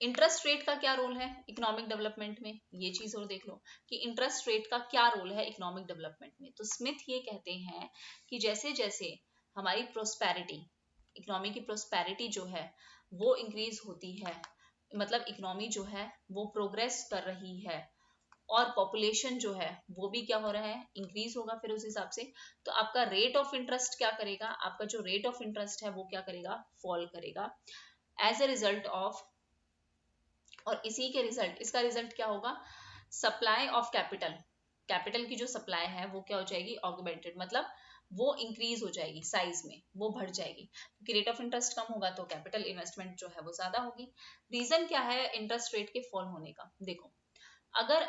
इंटरेस्ट रेट का क्या रोल है इकोनॉमिक डेवलपमेंट में, ये चीज और देख लो कि इंटरेस्ट रेट का क्या रोल है इकोनॉमिक डेवलपमेंट में। तो स्मिथ ये कहते हैं कि जैसे जैसे हमारी प्रोस्पेरिटी, इकोनॉमी की प्रोस्पेरिटी जो है वो इंक्रीज होती है, मतलब इकोनॉमी जो है वो प्रोग्रेस कर रही है, और पॉपुलेशन जो है वो भी क्या हो रहा है, इंक्रीज होगा फिर उस हिसाब से, तो आपका रेट ऑफ इंटरेस्ट क्या करेगा, आपका जो रेट ऑफ इंटरेस्ट है वो क्या करेगा, फॉल करेगा एज ए रिजल्ट ऑफ। और इसी के रिजल्ट, इसका रिजल्ट क्या होगा, सप्लाई ऑफ कैपिटल, कैपिटल की जो सप्लाई है वो क्या हो जाएगी, ऑगमेंटेड, मतलब वो इंक्रीज हो जाएगी, साइज में वो बढ़ जाएगी, क्योंकि रेट ऑफ इंटरेस्ट कम होगा तो कैपिटल इन्वेस्टमेंट जो है वो ज्यादा होगी। रीजन क्या है इंटरेस्ट रेट के फॉल होने का, देखो अगर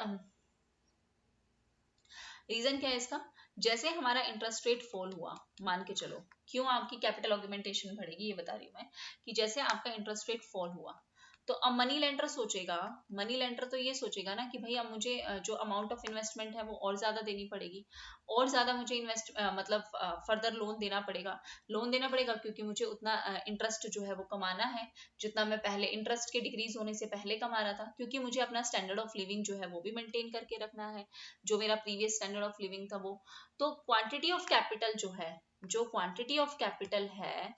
रीजन क्या है इसका, जैसे हमारा इंटरेस्ट रेट फॉल हुआ, मान के चलो, क्यों आपकी कैपिटल ऑगमेंटेशन बढ़ेगी ये बता रही हूँ मैं, कि जैसे आपका इंटरेस्ट रेट फॉल हुआ तो अब मनी लेंडर सोचेगा, मनी लेंडर तो ये सोचेगा ना कि भाई अब मुझे जो अमाउंट ऑफ इन्वेस्टमेंट है वो और ज्यादा देनी पड़ेगी, और ज्यादा मुझे मतलब फर्दर लोन देना पड़ेगा, लोन देना पड़ेगा क्योंकि मुझे उतना इंटरेस्ट जो है वो कमाना है जितना मैं पहले इंटरेस्ट के डिक्रीज होने से पहले कमा रहा था, क्योंकि मुझे अपना स्टैंडर्ड ऑफ लिविंग जो है वो भी मेंटेन करके रखना है, जो मेरा प्रीवियस स्टैंडर्ड ऑफ लिविंग था वो। तो क्वांटिटी ऑफ कैपिटल जो है, जो क्वांटिटी ऑफ कैपिटल है,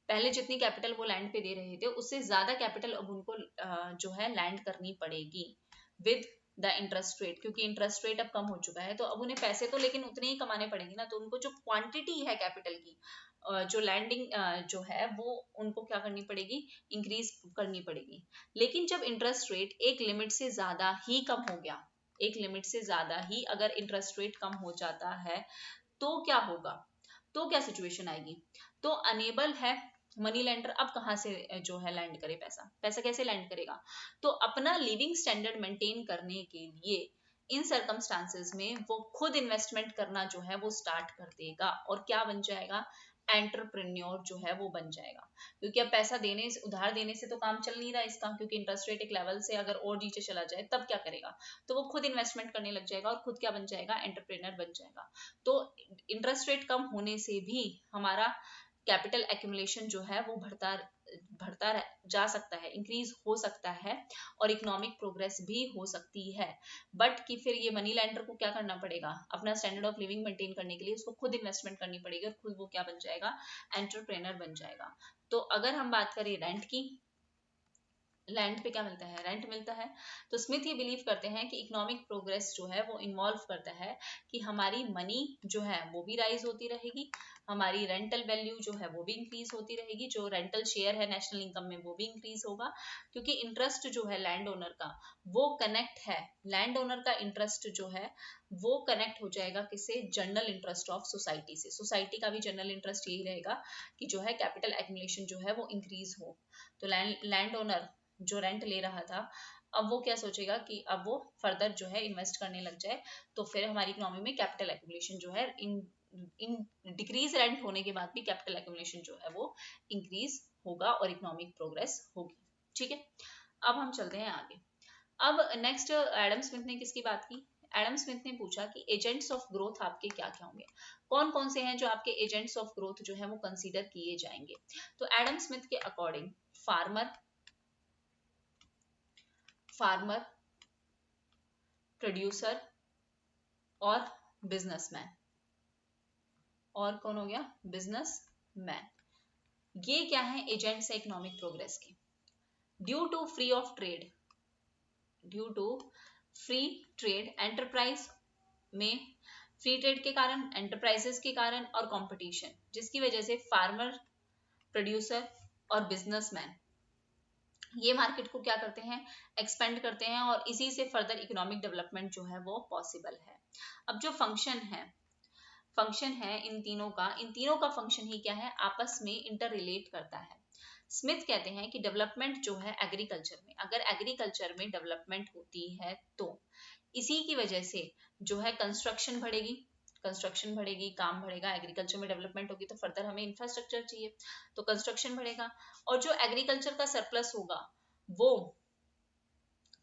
पहले जितनी कैपिटल वो लैंड पे दे रहे थे उससे ज्यादा कैपिटल अब उनको जो है लैंड करनी पड़ेगी विद द इंटरेस्ट रेट, क्योंकि इंटरेस्ट रेट अब कम हो चुका है, तो अब उन्हें पैसे तो लेकिन उतने ही कमाने पड़ेंगे ना, तो उनको जो क्वांटिटी है कैपिटल की जो लैंडिंग जो है वो उनको क्या करनी पड़ेगी, इंक्रीज करनी पड़ेगी। लेकिन जब इंटरेस्ट रेट एक लिमिट से ज्यादा ही कम हो गया, एक लिमिट से ज्यादा ही अगर इंटरेस्ट रेट कम हो जाता है तो क्या होगा, तो क्या सिचुएशन आएगी, तो अनेबल है मनी लेंडर अब कहाँ से जो है लैंड करे पैसा, पैसा कैसे लैंड करेगा, तो अपना लिविंग स्टैंडर्ड मेंटेन करने के लिए इन सर्कमस्टांसेस में वो खुद इन्वेस्टमेंट करना जो है वो स्टार्ट कर देगा, और क्या बन जाएगा, एंटरप्रेन्योर जो है वो बन जाएगा, क्योंकि अब पैसा देने से, उधार देने से तो काम चल नहीं रहा इसका, क्योंकि इंटरेस्ट रेट एक लेवल से अगर और नीचे चला जाए तब क्या करेगा, तो वो खुद इन्वेस्टमेंट करने लग जाएगा और खुद क्या बन जाएगा, एंटरप्रेन्योर बन जाएगा। तो इंटरेस्ट रेट कम होने से भी हमारा कैपिटल एक्यूमुलेशन जो है वो बढ़ता जा सकता है, इंक्रीज हो सकता है, और इकोनॉमिक प्रोग्रेस भी हो सकती है, बट कि फिर ये मनी लैंडर को क्या करना पड़ेगा, अपना स्टैंडर्ड ऑफ लिविंग मेंटेन करने के लिए उसको खुद इन्वेस्टमेंट करनी पड़ेगी, और खुद वो क्या बन जाएगा, एंटरप्रेनर बन जाएगा। तो अगर हम बात करें रेंट की, लैंड पे क्या मिलता है, रेंट मिलता है, तो स्मिथ ये बिलीव करते हैं कि इकोनॉमिक प्रोग्रेस जो है वो इन्वॉल्व करता है कि हमारी मनी जो है वो भी राइज होती रहेगी, हमारी रेंटल वैल्यू जो है वो भी इंक्रीज होती रहेगी, जो रेंटल शेयर है नेशनल इनकम में वो भी इंक्रीज होगा, क्योंकि इंटरेस्ट जो है लैंड ओनर का वो कनेक्ट है, लैंड ओनर का इंटरेस्ट जो है वो कनेक्ट हो जाएगा किससे, जनरल इंटरेस्ट ऑफ सोसाइटी से, सोसाइटी का भी जनरल इंटरेस्ट यही रहेगा कि जो है कैपिटल एक्यूमुलेशन जो है वो इंक्रीज हो। तो लैंड ओनर जो रेंट ले रहा था अब वो क्या सोचेगा कि अब वो फर्दर जो है इन्वेस्ट करने लग जाए, तो फिर हमारी इकोनॉमी में कैपिटल एक्यूमुलेशन जो है इन डिक्रीज रेंट होने के बाद भी कैपिटल एक्यूमुलेशन जो है वो इंक्रीज होगा और इकोनॉमिक प्रोग्रेस होगी। ठीक है, अब हम चलते हैं आगे। अब नेक्स्ट एडम स्मिथ ने किसकी बात की, एडम स्मिथ ने पूछा कि एजेंट्स ऑफ ग्रोथ आपके क्या क्या होंगे, कौन कौन से हैं जो आपके एजेंट्स ऑफ ग्रोथ जो है वो कंसीडर किए जाएंगे। तो एडम स्मिथ के अकॉर्डिंग फार्मर, प्रोड्यूसर और बिजनेसमैन, और कौन हो गया, बिजनेसमैन, ये क्या है, एजेंट्स है इकोनॉमिक प्रोग्रेस के। Due to free of trade, due to free trade enterprise में, फ्री ट्रेड के कारण, एंटरप्राइजेस के कारण और कंपटीशन, जिसकी वजह से फार्मर, प्रोड्यूसर और बिजनेसमैन ये मार्केट को क्या करते हैं, एक्सपेंड करते हैं, और इसी से फर्दर इकोनॉमिक डेवलपमेंट जो है वो पॉसिबल है। अब जो फंक्शन है इन तीनों का फंक्शन ही क्या है, आपस में इंटर रिलेट करता है। स्मिथ कहते हैं कि डेवलपमेंट जो है एग्रीकल्चर में, अगर एग्रीकल्चर में डेवलपमेंट होती है तो इसी की वजह से जो है कंस्ट्रक्शन बढ़ेगी, काम बढ़ेगा, एग्रीकल्चर में डेवलपमेंट होगी तो फर्दर हमें इंफ्रास्ट्रक्चर चाहिए, तो कंस्ट्रक्शन बढ़ेगा, और जो एग्रीकल्चर का सरप्लस होगा वो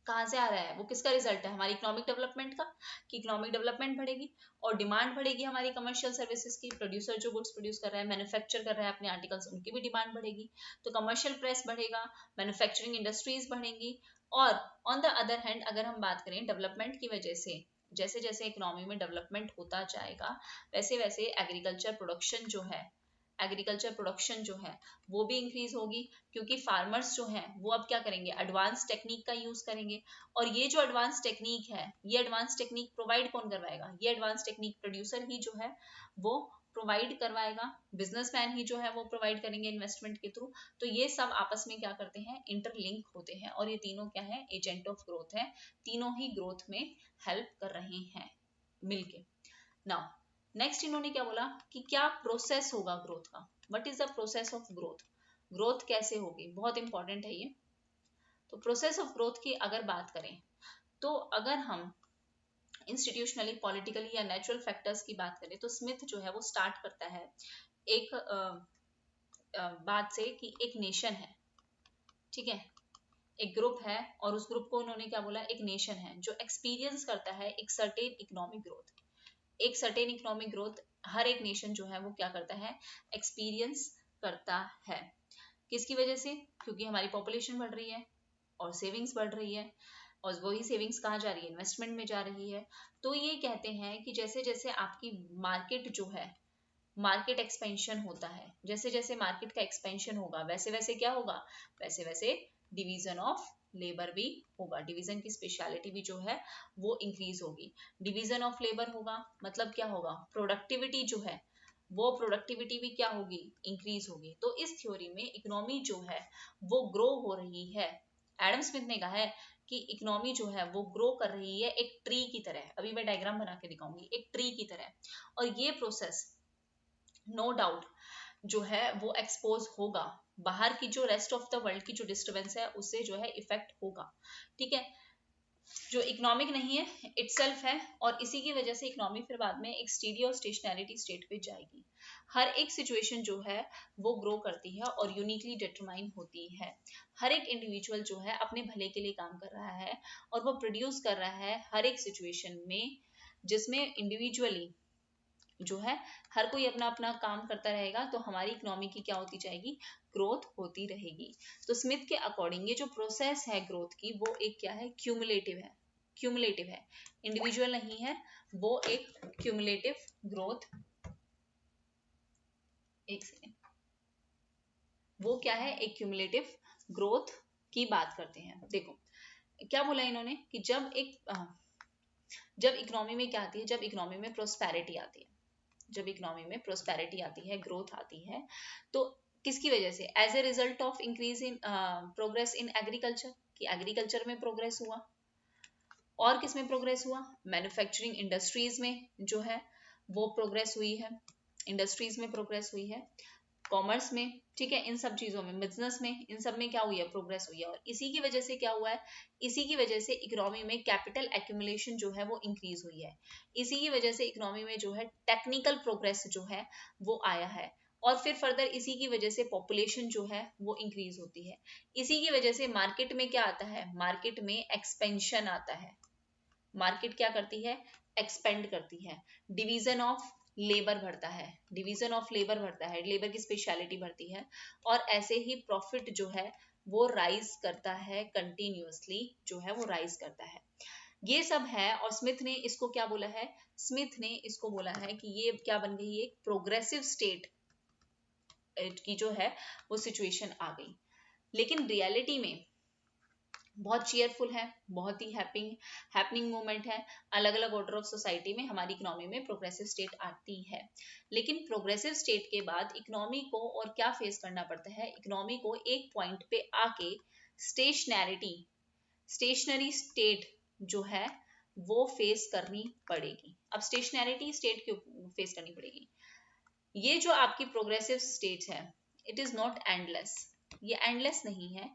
कहाँ से आ रहा है, वो किसका रिजल्ट है, हमारी इकोनॉमिक डेवलपमेंट का, कि इकोनॉमिक डेवलपमेंट बढ़ेगी और डिमांड बढ़ेगी हमारी कमर्शियल सर्विसेज की, प्रोड्यूसर जो गुड्स प्रोड्यूस कर रहा है, मैन्युफैक्चर कर रहा है अपने आर्टिकल्स, उनकी भी डिमांड बढ़ेगी, तो कमर्शियल प्रेस बढ़ेगा, मैन्युफैक्चरिंग इंडस्ट्रीज बढ़ेंगी। और ऑन द अदर हैंड अगर हम बात करें डेवलपमेंट की वजह से, जैसे जैसे इकोनॉमी में डेवलपमेंट होता जाएगा वैसे वैसे एग्रीकल्चर प्रोडक्शन जो है वो भी इंक्रीज होगी, क्योंकि फार्मर्स जो हैं वो अब क्या करेंगे, एडवांस टेक्निक का यूज करेंगे। और ये जो एडवांस टेक्निक है, ये एडवांस टेक्निक प्रोवाइड कौन करवाएगा, ये एडवांस टेक्निक प्रोड्यूसर ही जो है वो प्रोवाइड करवाएगा, बिजनेसमैन ही जो है वो प्रोवाइड करेंगे इन्वेस्टमेंट के थ्रू। तो ये सब आपस में क्या करते हैं, इंटरलिंक होते हैं, और ये तीनों क्या है, एजेंट ऑफ ग्रोथ है, तीनों ही ग्रोथ में हेल्प कर रहे हैं मिलके। नाउ नेक्स्ट इन्होंने क्या बोला कि क्या प्रोसेस होगा ग्रोथ का, what is the process of growth, growth कैसे होगी, बहुत इंपॉर्टेंट है ये। तो प्रोसेस ऑफ ग्रोथ की अगर बात करें, तो अगर हम इंस्टीट्यूशनली, पॉलिटिकली या नेचुरल फैक्टर्स की बात करें, तो स्मिथ जो है वो स्टार्ट करता है एक बात से कि एक नेशन है, ठीक है, एक ग्रुप है, और उस ग्रुप को उन्होंने क्या बोला, एक नेशन है जो एक्सपीरियंस करता है एक सर्टेन इकोनॉमिक ग्रोथ। एक सर्टेन इकोनॉमिक ग्रोथ हर एक नेशन जो है वो क्या करता है, एक्सपीरियंस करता है। किसकी वजह से, क्योंकि हमारी पॉपुलेशन बढ़ रही है और सेविंग्स बढ़ रही है, और वही सेविंग्स कहाँ जा रही है, इन्वेस्टमेंट में जा रही है। तो ये कहते हैं कि जैसे जैसे आपकी मार्केट जो है, मार्केट एक्सपेंशन होता है, जैसे जैसे मार्केट का एक्सपेंशन होगा वैसे वैसे क्या होगा, वैसे वैसे डिवीजन ऑफ लेबर भी होगा, डिवीजन की स्पेशलिटी भी जो है वो इंक्रीज होगी। डिवीजन ऑफ लेबर होगा मतलब क्या होगा, प्रोडक्टिविटी जो है वो प्रोडक्टिविटी भी क्या होगी, इंक्रीज होगी। तो इस थ्योरी में इकोनॉमी जो है वो ग्रो हो रही है। एडम स्मिथ ने कहा है कि इकोनॉमी जो है वो ग्रो कर रही है एक ट्री की तरह, अभी मैं डायग्राम बना के दिखाऊंगी, एक ट्री की तरह। और ये प्रोसेस नो डाउट जो है वो एक्सपोज होगा, बाहर की जो रेस्ट ऑफ द वर्ल्ड की जो डिस्टर्बेंस है उससे जो है इफेक्ट होगा, ठीक है, जो इकोनॉमिक नहीं है इटसेल्फ है। और इसी की वजह से इकोनॉमी फिर बाद में एक स्टेडी और स्टेशनैरिटी स्टेट पे जाएगी। हर एक सिचुएशन जो है वो ग्रो करती है और यूनिकली डिटरमाइन होती है। हर एक इंडिविजुअल जो है अपने भले के लिए काम कर रहा है और वो प्रोड्यूस कर रहा है हर एक सिचुएशन में, जिसमें इंडिविजुअली जो है हर कोई अपना अपना काम करता रहेगा, तो हमारी इकोनॉमी की क्या होती जाएगी, ग्रोथ होती रहेगी। तो स्मिथ के अकॉर्डिंग ये जो प्रोसेस है ग्रोथ की वो एक क्या है, क्यूमुलेटिव है, इंडिविजुअल नहीं है, वो एक क्यूमुलेटिव ग्रोथ, एक सेकेंड, वो क्या है, एक क्यूमुलेटिव ग्रोथ की बात करते हैं। देखो क्या बोला इन्होंने कि जब इकोनॉमी में क्या आती है, जब इकोनॉमी में प्रोस्पेरिटी आती है, जब इकोनॉमी में प्रोस्पेरिटी आती है, ग्रोथ आती है, तो किसकी वजह से, as a result of increase in progress in agriculture, कि एग्रीकल्चर में प्रोग्रेस हुआ, और किस में प्रोग्रेस हुआ, मैन्युफैक्चरिंग इंडस्ट्रीज में जो है वो प्रोग्रेस हुई है, इंडस्ट्रीज में प्रोग्रेस हुई है, कॉमर्स में, ठीक है, इन सब चीजों में, बिजनेस में, इन सब में क्या हुई है, प्रोग्रेस हुई है। और इसी की वजह से क्या हुआ है, इसी की वजह से इकोनॉमी में कैपिटल एक्यूमुलेशन जो है वो इंक्रीज हुई है, इसी की वजह से इकोनॉमी में जो है टेक्निकल प्रोग्रेस जो है वो आया है, और फिर फर्दर इसी की वजह से पॉपुलेशन जो है वो इंक्रीज होती है, इसी की वजह से मार्केट में क्या आता है, मार्केट में एक्सपेंशन आता है, मार्केट क्या करती है, एक्सपेंड करती है, डिवीजन ऑफ लेबर बढ़ता है, डिवीजन ऑफ लेबर बढ़ता है, लेबर की स्पेशलिटी बढ़ती है, और ऐसे ही प्रॉफिट जो है वो राइज करता है, कंटिन्यूअसली जो है वो राइज करता है। ये सब है, और स्मिथ ने इसको क्या बोला है, स्मिथ ने इसको बोला है कि ये क्या बन गई, एक प्रोग्रेसिव स्टेट की जो है वो सिचुएशन आ गई। लेकिन रियलिटी में बहुत चीयरफुल है, बहुत ही हैपनिंग मोमेंट है, अलग अलग ऑर्डर ऑफ सोसाइटी में हमारी इकोनॉमी में प्रोग्रेसिव स्टेट आती है। लेकिन प्रोग्रेसिव स्टेट के बाद इकोनॉमी को और क्या फेस करना पड़ता है, इकोनॉमी को एक पॉइंट पे आके स्टेशनरी स्टेट जो है वो फेस करनी पड़ेगी। अब स्टेशनैरिटी स्टेट क्यों फेस करनी पड़ेगी, ये जो आपकी प्रोग्रेसिव स्टेट है इट इज नॉट एंडलेस, ये एंडलेस नहीं है,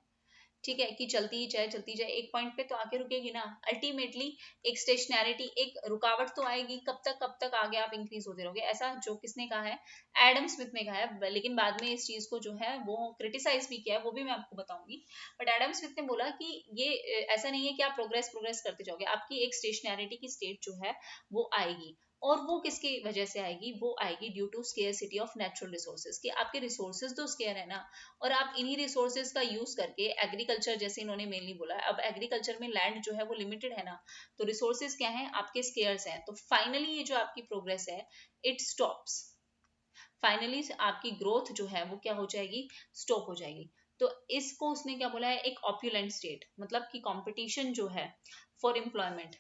ठीक है, कि चलती जाए एक पॉइंट पे तो आके रुकेगी ना, अल्टीमेटली एक स्टेशनैरिटी, एक रुकावट तो आएगी। कब तक आगे आप इंक्रीज होते रहोगे, ऐसा जो किसने कहा है, एडम स्मिथ ने कहा है। लेकिन बाद में इस चीज को जो है वो क्रिटिसाइज भी किया है, वो भी मैं आपको बताऊंगी। बट एडम स्मिथ ने बोला कि ये ऐसा नहीं है कि आप प्रोग्रेस करते जाओगे, आपकी एक स्टेशनैरिटी की स्टेट जो है वो आएगी। और वो किसकी वजह से आएगी, वो आएगी due to scarcity of natural resources, कि आपके रिसोर्सेज तो स्केयर है ना, और आप इन्हीं रिसोर्सेज का यूज करके एग्रीकल्चर, जैसे इन्होंने मेनली बोला है, अब एग्रीकल्चर में लैंड जो है वो लिमिटेड है ना, तो रिसोर्सेज क्या है, आपके स्केयर्स हैं। तो फाइनली ये जो आपकी प्रोग्रेस है इट स्टॉप्स, फाइनली आपकी ग्रोथ जो है वो क्या हो जाएगी, स्टॉप हो जाएगी। तो इसको उसने क्या बोला है, एक ऑप्यूलेंट स्टेट, मतलब कि कंपटीशन जो है फॉर एम्प्लॉयमेंट,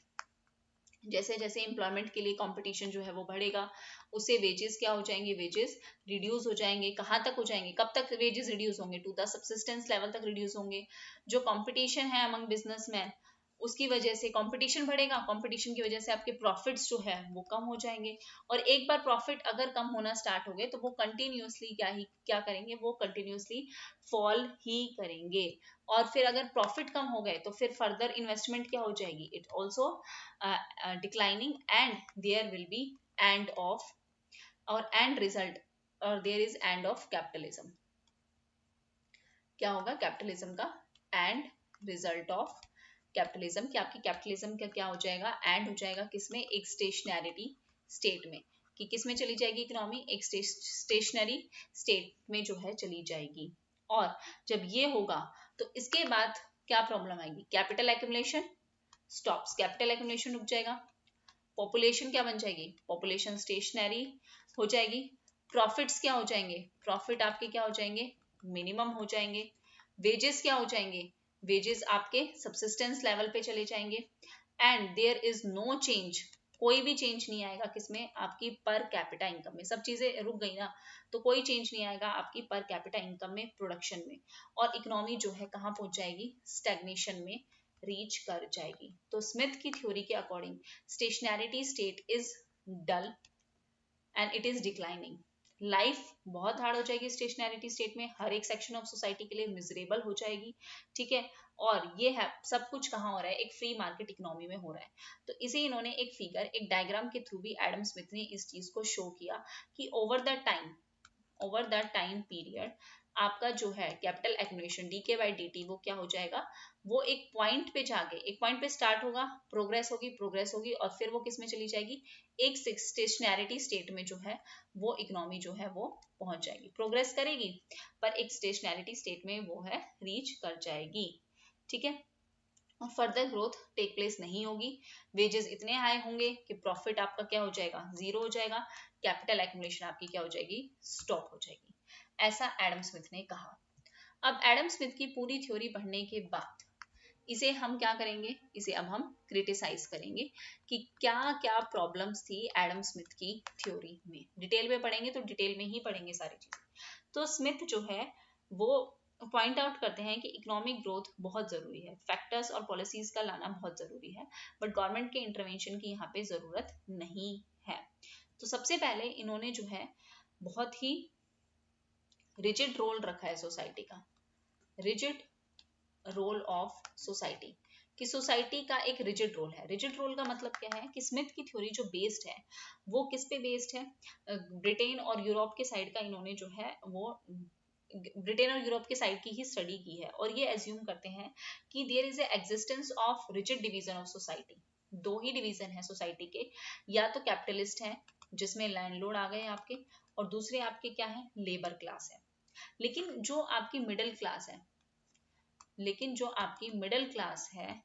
जैसे जैसे एम्प्लॉयमेंट के लिए कंपटीशन जो है वो बढ़ेगा, उससे वेजेस क्या हो जाएंगे, वेजेस रिड्यूस हो जाएंगे। कहाँ तक हो जाएंगे, कब तक वेजेस रिड्यूस होंगे, टू द सब्सिस्टेंस लेवल तक रिड्यूस होंगे। जो कंपटीशन है अमंग बिजनेसमैन, उसकी वजह से कंपटीशन बढ़ेगा, कंपटीशन की वजह से आपके प्रॉफिट्स जो है वो कम हो जाएंगे। और एक बार प्रॉफिट अगर कम होना स्टार्ट हो गए तो वो कंटिन्यूसली क्या करेंगे, वो कंटिन्यूसली फॉल ही करेंगे। और फिर अगर प्रॉफिट कम हो गए तो फिर फर्दर इन्वेस्टमेंट क्या हो जाएगी, it also declining, and there will be end of or end result, or there is end of capitalism। क्या होगा कैपिटलिज्म का एंड रिजल्ट ऑफ कैपिटलिज्म, कि आपकी कैपिटलिज्म का क्या हो जाएगा, एंड हो जाएगा किसमें, एक स्टेशनैरिटी स्टेट में, कि किसमें चली जाएगी इकोनॉमी, एक स्टेशनरी स्टेट में जो है चली जाएगी। और जब ये होगा तो इसके बाद क्या प्रॉब्लम आएगी, capital accumulation stops, capital accumulation रुक जाएगा। पॉपुलेशन क्या बन जाएगी, पॉपुलेशन स्टेशनरी हो जाएगी। प्रॉफिट्स क्या हो जाएंगे, प्रॉफिट आपके क्या हो जाएंगे, मिनिमम हो जाएंगे। वेजेस क्या हो जाएंगे, वेजेस आपके सब्सिस्टेंस लेवल पे चले जाएंगे। And there is no change, कोई भी चेंज नहीं आएगा किसमें, आपकी पर कैपिटा इनकम में। सब चीजें रुक गई ना, तो कोई चेंज नहीं आएगा आपकी पर कैपिटा इनकम में, प्रोडक्शन में। और इकोनॉमी जो है कहाँ पहुंच जाएगी, स्टैग्नेशन में रीच कर जाएगी। तो स्मिथ की थ्योरी के according stationarity state is dull and it is declining. Life बहुत हार्ड हो जाएगी स्टेशनैरिटी स्टेट में, हर एक सेक्शन ऑफ सोसाइटी के लिए मिजरेबल हो जाएगी। ठीक है, और ये है सब कुछ कहाँ हो रहा है, एक फ्री मार्केट इकोनॉमी में हो रहा है। तो इसे इन्होंने एक फिगर, एक डायग्राम के थ्रू भी एडम स्मिथ ने इस चीज को शो किया कि ओवर द टाइम पीरियड आपका जो है capital accumulation dK by dt वो क्या हो जाएगा, वो एक पॉइंट पे जाके, एक पॉइंट पे स्टार्ट होगा, प्रोग्रेस होगी और फिर वो किस में चली जाएगी, एक स्टेशनैरिटी स्टेट में जो है वो इकोनॉमी जो है वो पहुंच जाएगी, प्रोग्रेस करेगी पर एक स्टेशनैरिटी स्टेट में वो है रीच कर जाएगी। ठीक है, और फर्दर ग्रोथ टेक प्लेस नहीं होगी, वेजेस इतने हाई होंगे कि प्रॉफिट आपका क्या हो जाएगा, जीरो हो जाएगा, कैपिटल एक्यूमुलेशन आपकी क्या हो जाएगी, स्टॉप हो जाएगी। ऐसा एडम स्मिथ ने कहा। अब एडम स्मिथ की पूरी थ्योरी पढ़ने के बाद इसे हम क्या करेंगे, इसे अब हम क्रिटिसाइज करेंगे कि क्या क्या प्रॉब्लम्स थी एडम स्मिथ की थ्योरी में। डिटेल में पढ़ेंगे तो डिटेल में ही पढ़ेंगे सारी चीजें। तो स्मिथ जो है वो पॉइंट आउट करते हैं कि इकोनॉमिक ग्रोथ बहुत जरूरी है, फैक्टर्स और पॉलिसीज का लाना बहुत जरूरी है, बट गवर्नमेंट के इंटरवेंशन की यहाँ पे जरूरत नहीं है। तो सबसे पहले इन्होंने जो है बहुत ही रिजिड रोल रखा है सोसाइटी का, रिजिड रोल ऑफ सोसाइटी, कि सोसाइटी का एक रिजिड रोल है। रिजिड रोल का मतलब क्या है कि स्मिथ की थ्योरी जो बेस्ड है वो किस पे बेस्ड है, ब्रिटेन और यूरोप के साइड का इन्होंने जो है वो ब्रिटेन और यूरोप के साइड की ही स्टडी की है। और ये एज्यूम करते हैं कि there is existence of rigid division of society. दो ही डिवीजन है सोसाइटी के, या तो कैपिटलिस्ट है जिसमें लैंडलॉर्ड आ गए आपके, और दूसरे आपके क्या है, लेबर क्लास है। लेकिन जो आपकी मिडिल क्लास है, लेकिन जो आपकी मिडिल क्लास है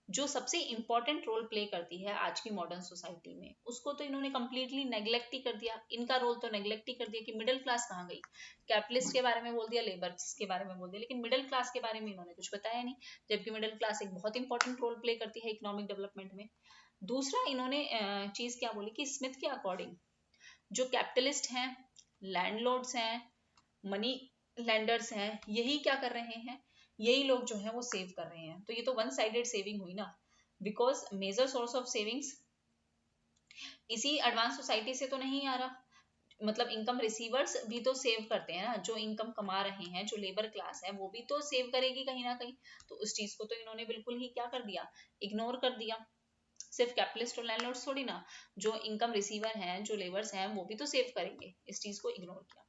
जो सबसे इंपॉर्टेंट रोल प्ले करती है आज की मॉडर्न सोसाइटी में, उसको तो इन्होंने कंप्लीटली नेग्लेक्ट ही कर दिया। इनका रोल तो नेग्लेक्ट ही कर दिया कि मिडिल क्लास कहाँ गई, कैपिटलिस्ट के बारे में बोल दिया, लेबर के बारे में बोल दिया, लेकिन मिडिल क्लास के बारे में इन्होंने कुछ बताया नहीं, जबकि मिडिल क्लास एक बहुत इंपॉर्टेंट रोल प्ले करती है इकोनॉमिक डेवलपमेंट में। दूसरा इन्होंने चीज क्या बोली कि स्मिथ के अकॉर्डिंग जो कैपिटलिस्ट हैं, लैंडलॉर्ड्स हैं, मनी लेंडर्स हैं, यही क्या कर रहे हैं, यही लोग जो है वो सेव कर रहे हैं। तो ये तो वन साइडेड सेविंग हुई ना, because major source of savings इसी एडवांस सोसाइटी से तो नहीं आ रहा। मतलब इनकम रिसीवर्स भी तो सेव करते हैं ना, जो इनकम कमा रहे हैं, जो लेबर क्लास है वो भी तो सेव करेगी कहीं ना कहीं। तो उस चीज को तो इन्होंने बिल्कुल ही क्या कर दिया, इग्नोर कर दिया। सिर्फ कैपिटलिस्ट और लैंडलॉर्ड्स थोड़ी ना, जो इनकम रिसीवर हैं, जो लेबर्स हैं, वो भी तो सेव करेंगे, इस चीज को इग्नोर किया।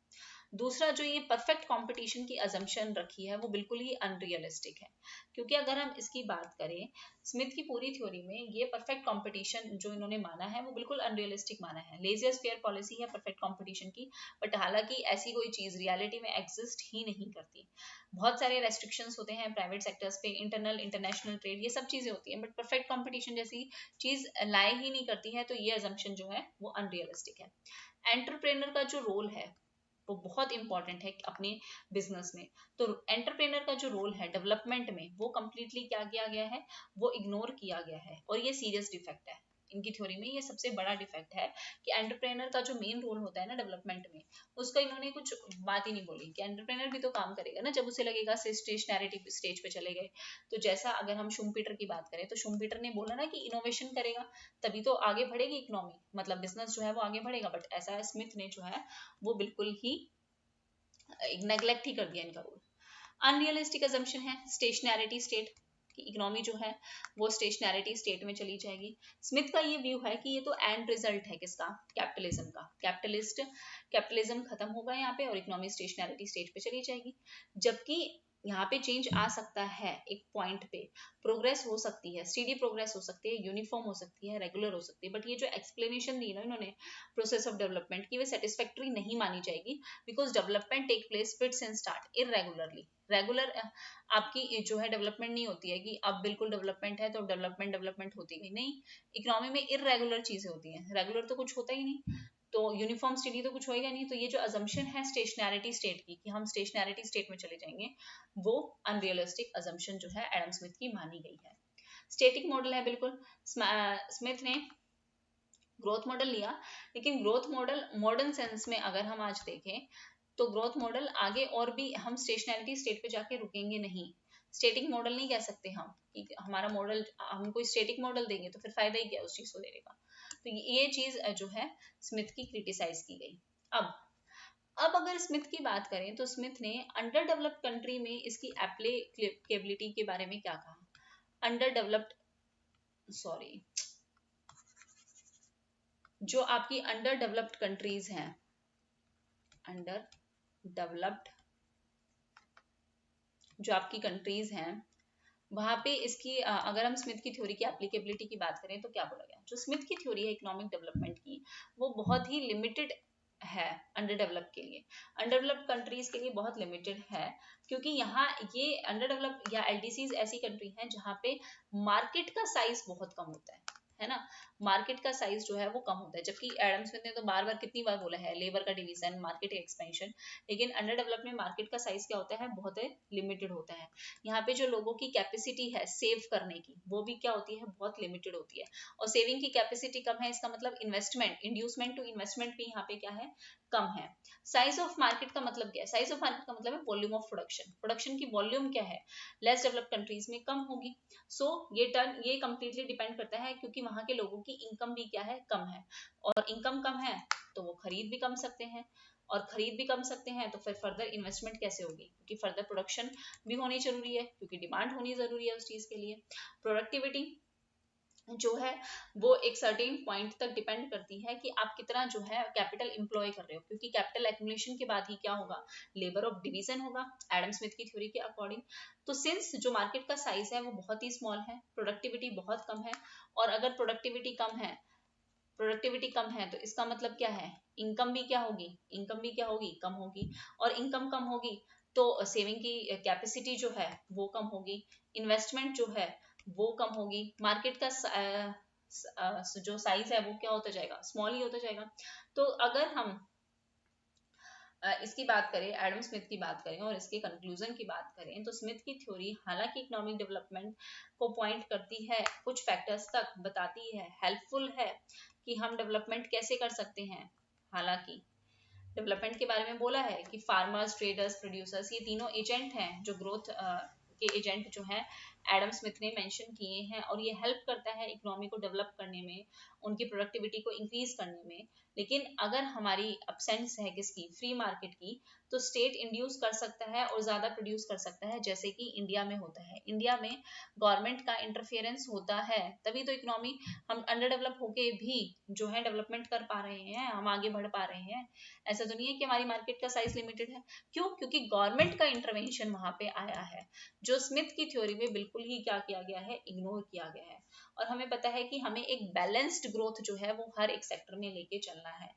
दूसरा, जो ये परफेक्ट कंपटीशन की अजम्पशन रखी है वो बिल्कुल ही अनरियलिस्टिक है, क्योंकि अगर हम इसकी बात करें, स्मिथ की पूरी थ्योरी में ये परफेक्ट कंपटीशन जो इन्होंने माना है वो बिल्कुल अनरियलिस्टिक माना है। लेजियस्ट फेयर पॉलिसी है परफेक्ट कंपटीशन की, बट हालांकि ऐसी कोई चीज रियलिटी में एग्जिस्ट ही नहीं करती। बहुत सारे रेस्ट्रिक्शंस होते हैं प्राइवेट सेक्टर्स पे, इंटरनल इंटरनेशनल ट्रेड, ये सब चीजें होती हैं, बट परफेक्ट कंपटीशन जैसी चीज लाए ही नहीं करती है, तो ये अजम्पशन जो है वो अनरियलिस्टिक है। एंटरप्रेनर का जो रोल है वो बहुत इंपॉर्टेंट है अपने बिजनेस में। तो एंटरप्रेनर का जो रोल है डेवलपमेंट में, वो कंप्लीटली क्या किया गया है, वो इग्नोर किया गया है, और ये सीरियस डिफेक्ट है इनकी थ्योरी में। ये सबसे बड़ा डिफेक्ट है कि एंटरप्रेनर का जो मेन रोल होता है ना डेवलपमेंट में, उसका इन्होंने कुछ बात ही नहीं बोली कि एंटरप्रेनर भी तो काम करेगा ना, जब उसे लगेगा स्टेशनैरिटी स्टेज पे चले गए। तो जैसा अगर हम शुम्पीटर की बात करें, तो शुम्पीटर ने बोला ना कि इनोवेशन करेगा तभी तो आगे बढ़ेगी इकोनॉमी, मतलब बिजनेस जो है वो आगे बढ़ेगा, बट ऐसा स्मिथ ने जो है वो बिल्कुल ही नेग्लेक्ट ही कर दिया इनका रोल। अनरियलिस्टिक अजम्पशन है स्टेशनैरिटी स्टेट की, इकोनॉमी जो है वो स्टेशनैरिटी स्टेट में चली जाएगी। स्मिथ का ये व्यू है कि ये तो एंड रिजल्ट है किसका, कैपिटलिज्म का। कैपिटलिज्म खत्म होगा यहाँ पे और इकोनॉमी स्टेशनैरिटी स्टेट पे चली जाएगी। जबकि यहाँ पे चेंज आ सकता है, एक पॉइंट पे प्रोग्रेस हो सकती है, स्टीडी प्रोग्रेस हो सकती है, यूनिफॉर्म हो सकती है, रेगुलर हो सकती है, बट ये जो एक्सप्लेनेशन दी ना इन्होंने प्रोसेस ऑफ डेवलपमेंट की, वे सेटिस्फैक्टरी नहीं मानी जाएगी, because development take place fits and start irregularly. Regular आपकी जो है डेवलपमेंट नहीं होती है कि अब बिल्कुल डेवलपमेंट है तो डेवलपमेंट होती गई, नहीं। इकोनॉमी में इररेगुलर चीजें होती हैं, रेगुलर तो कुछ होता ही नहीं, तो यूनिफॉर्म स्टेडी तो कुछ होएगा नहीं। तो ये जो अजम्पशन है स्टेशनैरिटी स्टेट की कि हम स्टेशनैरिटी स्टेट में चले जाएंगे, वो अनरियलिस्टिक अजम्पशन जो है एडम स्मिथ की मानी गई है। स्टेटिक मॉडल है बिल्कुल, स्मिथ ने ग्रोथ मॉडल लिया, लेकिन ग्रोथ मॉडल मॉडर्न सेंस में अगर हम आज देखें तो ग्रोथ मॉडल आगे और भी, हम स्टेशनैरिटी स्टेट पे जाके रुकेंगे नहीं। स्टेटिक मॉडल नहीं कह सकते हम कि हमारा मॉडल, हम कोई स्टेटिक मॉडल देंगे तो फिर फायदा ही क्या उस चीज को देने का। तो ये चीज जो है स्मिथ की क्रिटिसाइज की गई। अब अगर स्मिथ की बात करें तो स्मिथ ने अंडर डेवलप्ड कंट्री में इसकी एप्लीकेबिलिटी के बारे में क्या कहा। अंडर डेवलप्ड, सॉरी, जो आपकी अंडर डेवलप्ड कंट्रीज हैं, अंडर डेवलप्ड जो आपकी कंट्रीज हैं, वहां पे इसकी अगर हम स्मिथ की थ्योरी की एप्लीकेबिलिटी की बात करें तो क्या बोला गया, जो स्मिथ की थ्योरी है इकोनॉमिक डेवलपमेंट की, वो बहुत ही लिमिटेड है अंडर डेवलप के लिए, अंडर डेवलप्ड कंट्रीज के लिए बहुत लिमिटेड है, क्योंकि यहाँ ये अंडर डेवलप या एलडीसीज ऐसी कंट्री हैं जहाँ पे मार्केट का साइज बहुत कम होता है ना, मार्केट का साइज जो है वो कम होता है। जबकि एडम स्मिथ ने तो बार बार कितनी बार बोला है लेबर का डिवीजन, मार्केट एक्सपेंशन, लेकिन अंडर डेवलप में मार्केट का साइज क्या होता है, बहुत लिमिटेड होता है। यहाँ पे जो लोगों की कैपेसिटी है सेव करने की, वो भी क्या होती है, बहुत लिमिटेड होती है, और सेविंग की कैपेसिटी कम है, इसका मतलब इन्वेस्टमेंट, इंड्यूसमेंट टू इन्वेस्टमेंट भी यहाँ पे क्या है, कम है। साइज ऑफ मार्केट का मतलब क्या है, साइज ऑफ मार्केट का मतलब है वॉल्यूम ऑफ प्रोडक्शन, प्रोडक्शन की वॉल्यूम क्या है, लेस डेवलप्ड कंट्रीज में कम होगी। सो ये कंप्लीटली डिपेंड करता है, क्योंकि वहां के लोगों की इनकम भी क्या है, कम है, और इनकम कम है तो वो खरीद भी कम सकते हैं, और खरीद भी कम सकते हैं तो फिर फर्दर इन्वेस्टमेंट कैसे होगी, क्योंकि फर्दर प्रोडक्शन भी होनी जरूरी है, क्योंकि डिमांड होनी जरूरी है उस चीज के लिए। प्रोडक्टिविटी जो है वो एक सर्टेन पॉइंट तक डिपेंड करती है कि आप कितना जो है कैपिटल इंप्लॉय कर रहे हो, क्योंकि कैपिटल एक्यूमुलेशन के बाद ही क्या होगा, लेबर ऑफ डिवीजन होगा एडम स्मिथ की थ्योरी के अकॉर्डिंग। तो सिंस जो मार्केट का साइज है वो बहुत ही स्मॉल है, प्रोडक्टिविटी बहुत कम है, और अगर प्रोडक्टिविटी कम है तो इसका मतलब क्या है, इनकम भी क्या होगी, इनकम भी क्या होगी, कम होगी, और इनकम कम होगी तो सेविंग की कैपेसिटी जो है वो कम होगी, इन्वेस्टमेंट जो है वो कम होगी, मार्केट का जो साइज है वो क्या होता जाएगा, स्मॉल ही होता जाएगा। तो अगर हम इसकी बात करें, एडम स्मिथ की बात करें और इसके कंक्लूजन की बात करें, तो स्मिथ की थ्योरी हालांकि इकोनॉमिक डेवलपमेंट को पॉइंट करती है, कुछ फैक्टर्स तक बताती है, हेल्पफुल है कि हम डेवलपमेंट कैसे कर सकते हैं। हालांकि डेवलपमेंट के बारे में बोला है कि फार्मर्स, ट्रेडर्स, प्रोड्यूसर्स, ये तीनों एजेंट हैं जो ग्रोथ के एजेंट जो हैं एडम स्मिथ ने मेंशन किए हैं, और ये हेल्प करता है इकोनॉमी को डेवलप करने में, उनकी प्रोडक्टिविटी को इंक्रीज करने में। लेकिन अगर हमारी अब्सेंस है किसकी, फ्री मार्केट की, तो स्टेट इंड्यूस कर सकता है और ज्यादा प्रोड्यूस कर सकता है, जैसे कि इंडिया में होता है। इंडिया में गवर्नमेंट का इंटरफेरेंस होता है, तभी तो इकोनॉमी हम अंडर डेवलप होके भी जो है डेवलपमेंट कर पा रहे हैं, हम आगे बढ़ पा रहे हैं। ऐसा तो नहीं है कि हमारी मार्केट का साइज लिमिटेड है। क्यों? क्योंकि गवर्नमेंट का इंटरवेंशन वहां पे आया है, जो स्मिथ की थ्योरी में बिल्कुल ही क्या किया गया है, इग्नोर किया गया है। और हमें पता है कि हमें एक बैलेंस्ड ग्रोथ जो है वो हर एक सेक्टर में लेके चलना है।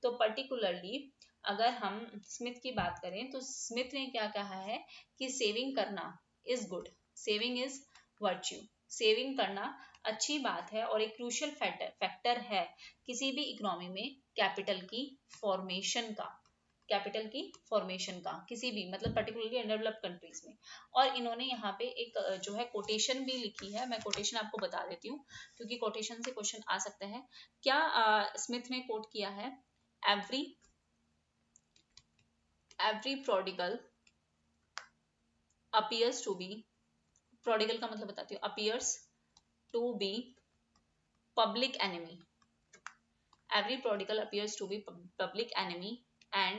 तो पर्टिकुलरली अगर हम स्मिथ की बात करें तो स्मिथ ने क्या कहा है कि सेविंग करना is good, saving is virtue, saving करना अच्छी बात है और एक क्रूशियल फैक्टर है किसी भी इकोनॉमी में कैपिटल की फॉर्मेशन का, कैपिटल की फॉर्मेशन का, किसी भी मतलब पर्टिकुलरली अनडेवलप्ड कंट्रीज में। और इन्होंने यहाँ पे एक जो है कोटेशन भी लिखी है, मैं कोटेशन आपको बता देती हूँ क्योंकि कोटेशन से क्वेश्चन आ सकता है। क्या स्मिथ ने कोट किया है, every prodigal appears to be, prodigal का मतलब बताती हूँ, appears to be public enemy, every prodigal appears to be public enemy and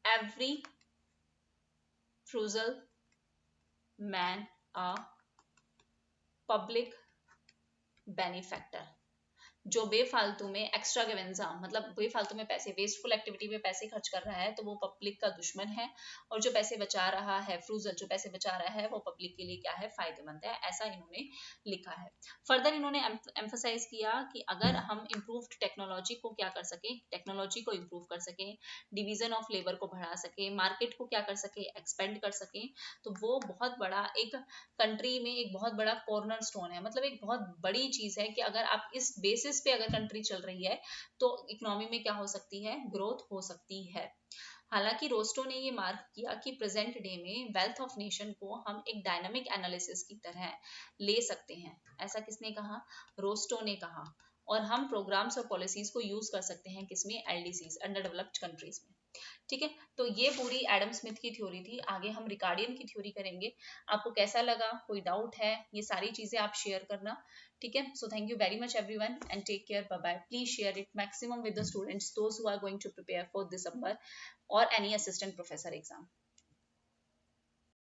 every frugal man a public benefactor। जो बेफालतू में एक्स्ट्रावेगेंजा मतलब बेफालतू में पैसे, वेस्टफुल एक्टिविटी में पैसे खर्च कर रहा है तो वो पब्लिक का दुश्मन है, और जो पैसे बचा रहा है, फ्रूजल जो पैसे बचा रहा है, वो पब्लिक के लिए क्या है, फायदेमंद है। ऐसा इन्होंने लिखा है। फर्दर इन्होंने एम्फसाइज किया कि अगर हम इम्प्रूव्ड टेक्नोलॉजी को क्या कर सके, टेक्नोलॉजी को इम्प्रूव कर सके, डिवीजन ऑफ लेबर को बढ़ा सके, मार्केट को क्या कर सके, एक्सपेंड कर सके, तो वो बहुत बड़ा एक कंट्री में एक बहुत बड़ा कॉर्नर स्टोन है, मतलब एक बहुत बड़ी चीज है कि अगर आप इस बेसिस पे अगर कंट्री चल रही है तो इकोनॉमी में क्या हो सकती है, ग्रोथ हो सकती है। हालांकि रोस्टो ने ये मार्क किया कि प्रेजेंट डे में वेल्थ ऑफ नेशन को हम एक डायनामिक एनालिसिस की तरह ले सकते हैं। ऐसा किसने कहा, रोस्टो ने कहा। और हम प्रोग्राम्स और पॉलिसीज को यूज कर सकते हैं किसमें, एलडीसीज, अंडर डेवलप्ड कंट्रीज में। ठीक है, तो ये पूरी एडम स्मिथ की थ्योरी थी। आगे हम रिकार्डियन की थ्योरी करेंगे। आपको कैसा लगा, कोई डाउट है, ये सारी चीजें आप शेयर करना। ठीक है, so thank you very much everyone and take care, bye bye. Please share it maximum with the students those who are going to prepare for December or any assistant professor exam.